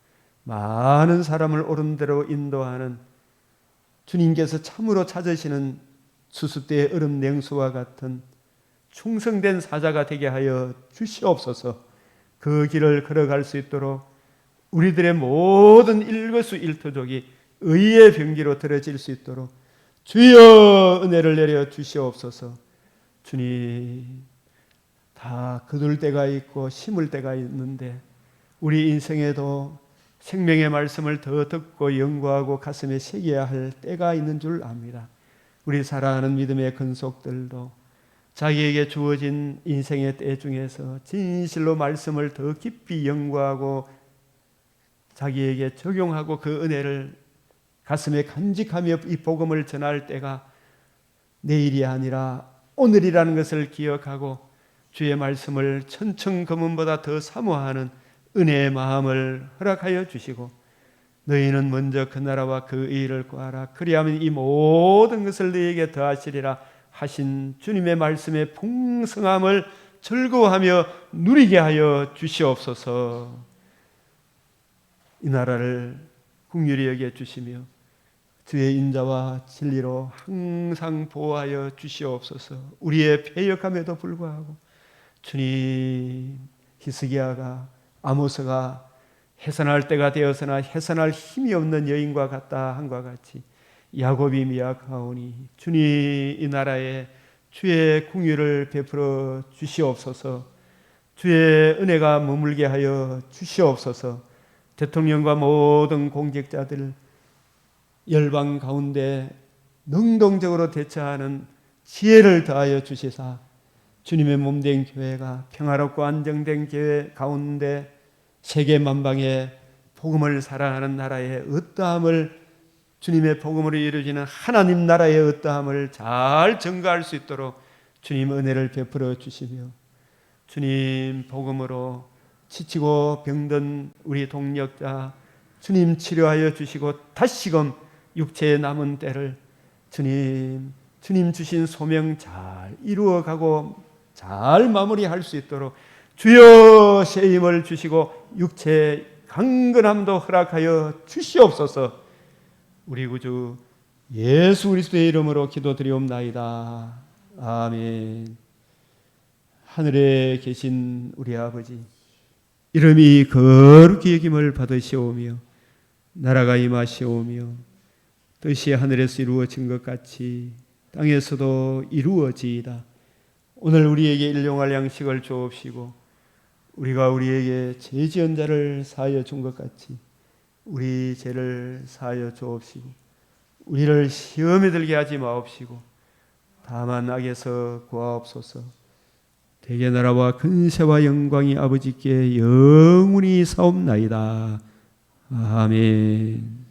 많은 사람을 옳은 대로 인도하는 주님께서 참으로 찾으시는 수습대의 얼음 냉수와 같은 충성된 사자가 되게 하여 주시옵소서. 그 길을 걸어갈 수 있도록 우리들의 모든 일거수일투족이 의의 병기로 들어질 수 있도록 주여 은혜를 내려 주시옵소서. 주님, 다 거둘 때가 있고 심을 때가 있는데 우리 인생에도 생명의 말씀을 더 듣고 연구하고 가슴에 새겨야 할 때가 있는 줄 압니다. 우리 사랑하는 믿음의 근속들도 자기에게 주어진 인생의 때 중에서 진실로 말씀을 더 깊이 연구하고 자기에게 적용하고 그 은혜를 가슴에 간직하며 이 복음을 전할 때가 내일이 아니라 오늘이라는 것을 기억하고 주의 말씀을 천천금은보다 더 사모하는 은혜의 마음을 허락하여 주시고 너희는 먼저 그 나라와 그 의를 구하라. 그리하면 이 모든 것을 너희에게 더하시리라 하신 주님의 말씀의 풍성함을 즐거워하며 누리게 하여 주시옵소서. 이 나라를 긍휼히 여겨 주시며 주의 인자와 진리로 항상 보호하여 주시옵소서. 우리의 패역함에도 불구하고 주님, 히스기야가 아모스가 해산할 때가 되어서나 해산할 힘이 없는 여인과 같다 한과 같이 야곱이 미약하오니 주님 이 나라에 주의 긍휼을 베풀어 주시옵소서. 주의 은혜가 머물게 하여 주시옵소서. 대통령과 모든 공직자들 열방 가운데 능동적으로 대처하는 지혜를 더하여 주시사 주님의 몸된 교회가 평화롭고 안정된 교회 가운데 세계 만방에 복음을 사랑하는 나라의 어떠함을 주님의 복음으로 이루어지는 하나님 나라의 어떠함을 잘 전가할 수 있도록 주님 은혜를 베풀어 주시며 주님 복음으로 지치고 병든 우리 동력자 주님 치료하여 주시고 다시금 육체의 남은 때를 주님 주신 소명 잘 이루어가고 잘 마무리할 수 있도록 주여 새 힘을 주시고 육체의 강건함도 허락하여 주시옵소서. 우리 구주 예수 그리스도의 이름으로 기도드리옵나이다. 아멘. 하늘에 계신 우리 아버지, 이름이 거룩히 여김을 받으시오며 나라가 임하시오며 뜻이 하늘에서 이루어진 것 같이 땅에서도 이루어지이다. 오늘 우리에게 일용할 양식을 주옵시고 우리가 우리에게 죄 지은 자를 사하여 준 것 같이 우리 죄를 사하여 주옵시고 우리를 시험에 들게 하지 마옵시고 다만 악에서 구하옵소서. 대개 나라와 근세와 영광이 아버지께 영원히 사옵나이다. 아멘.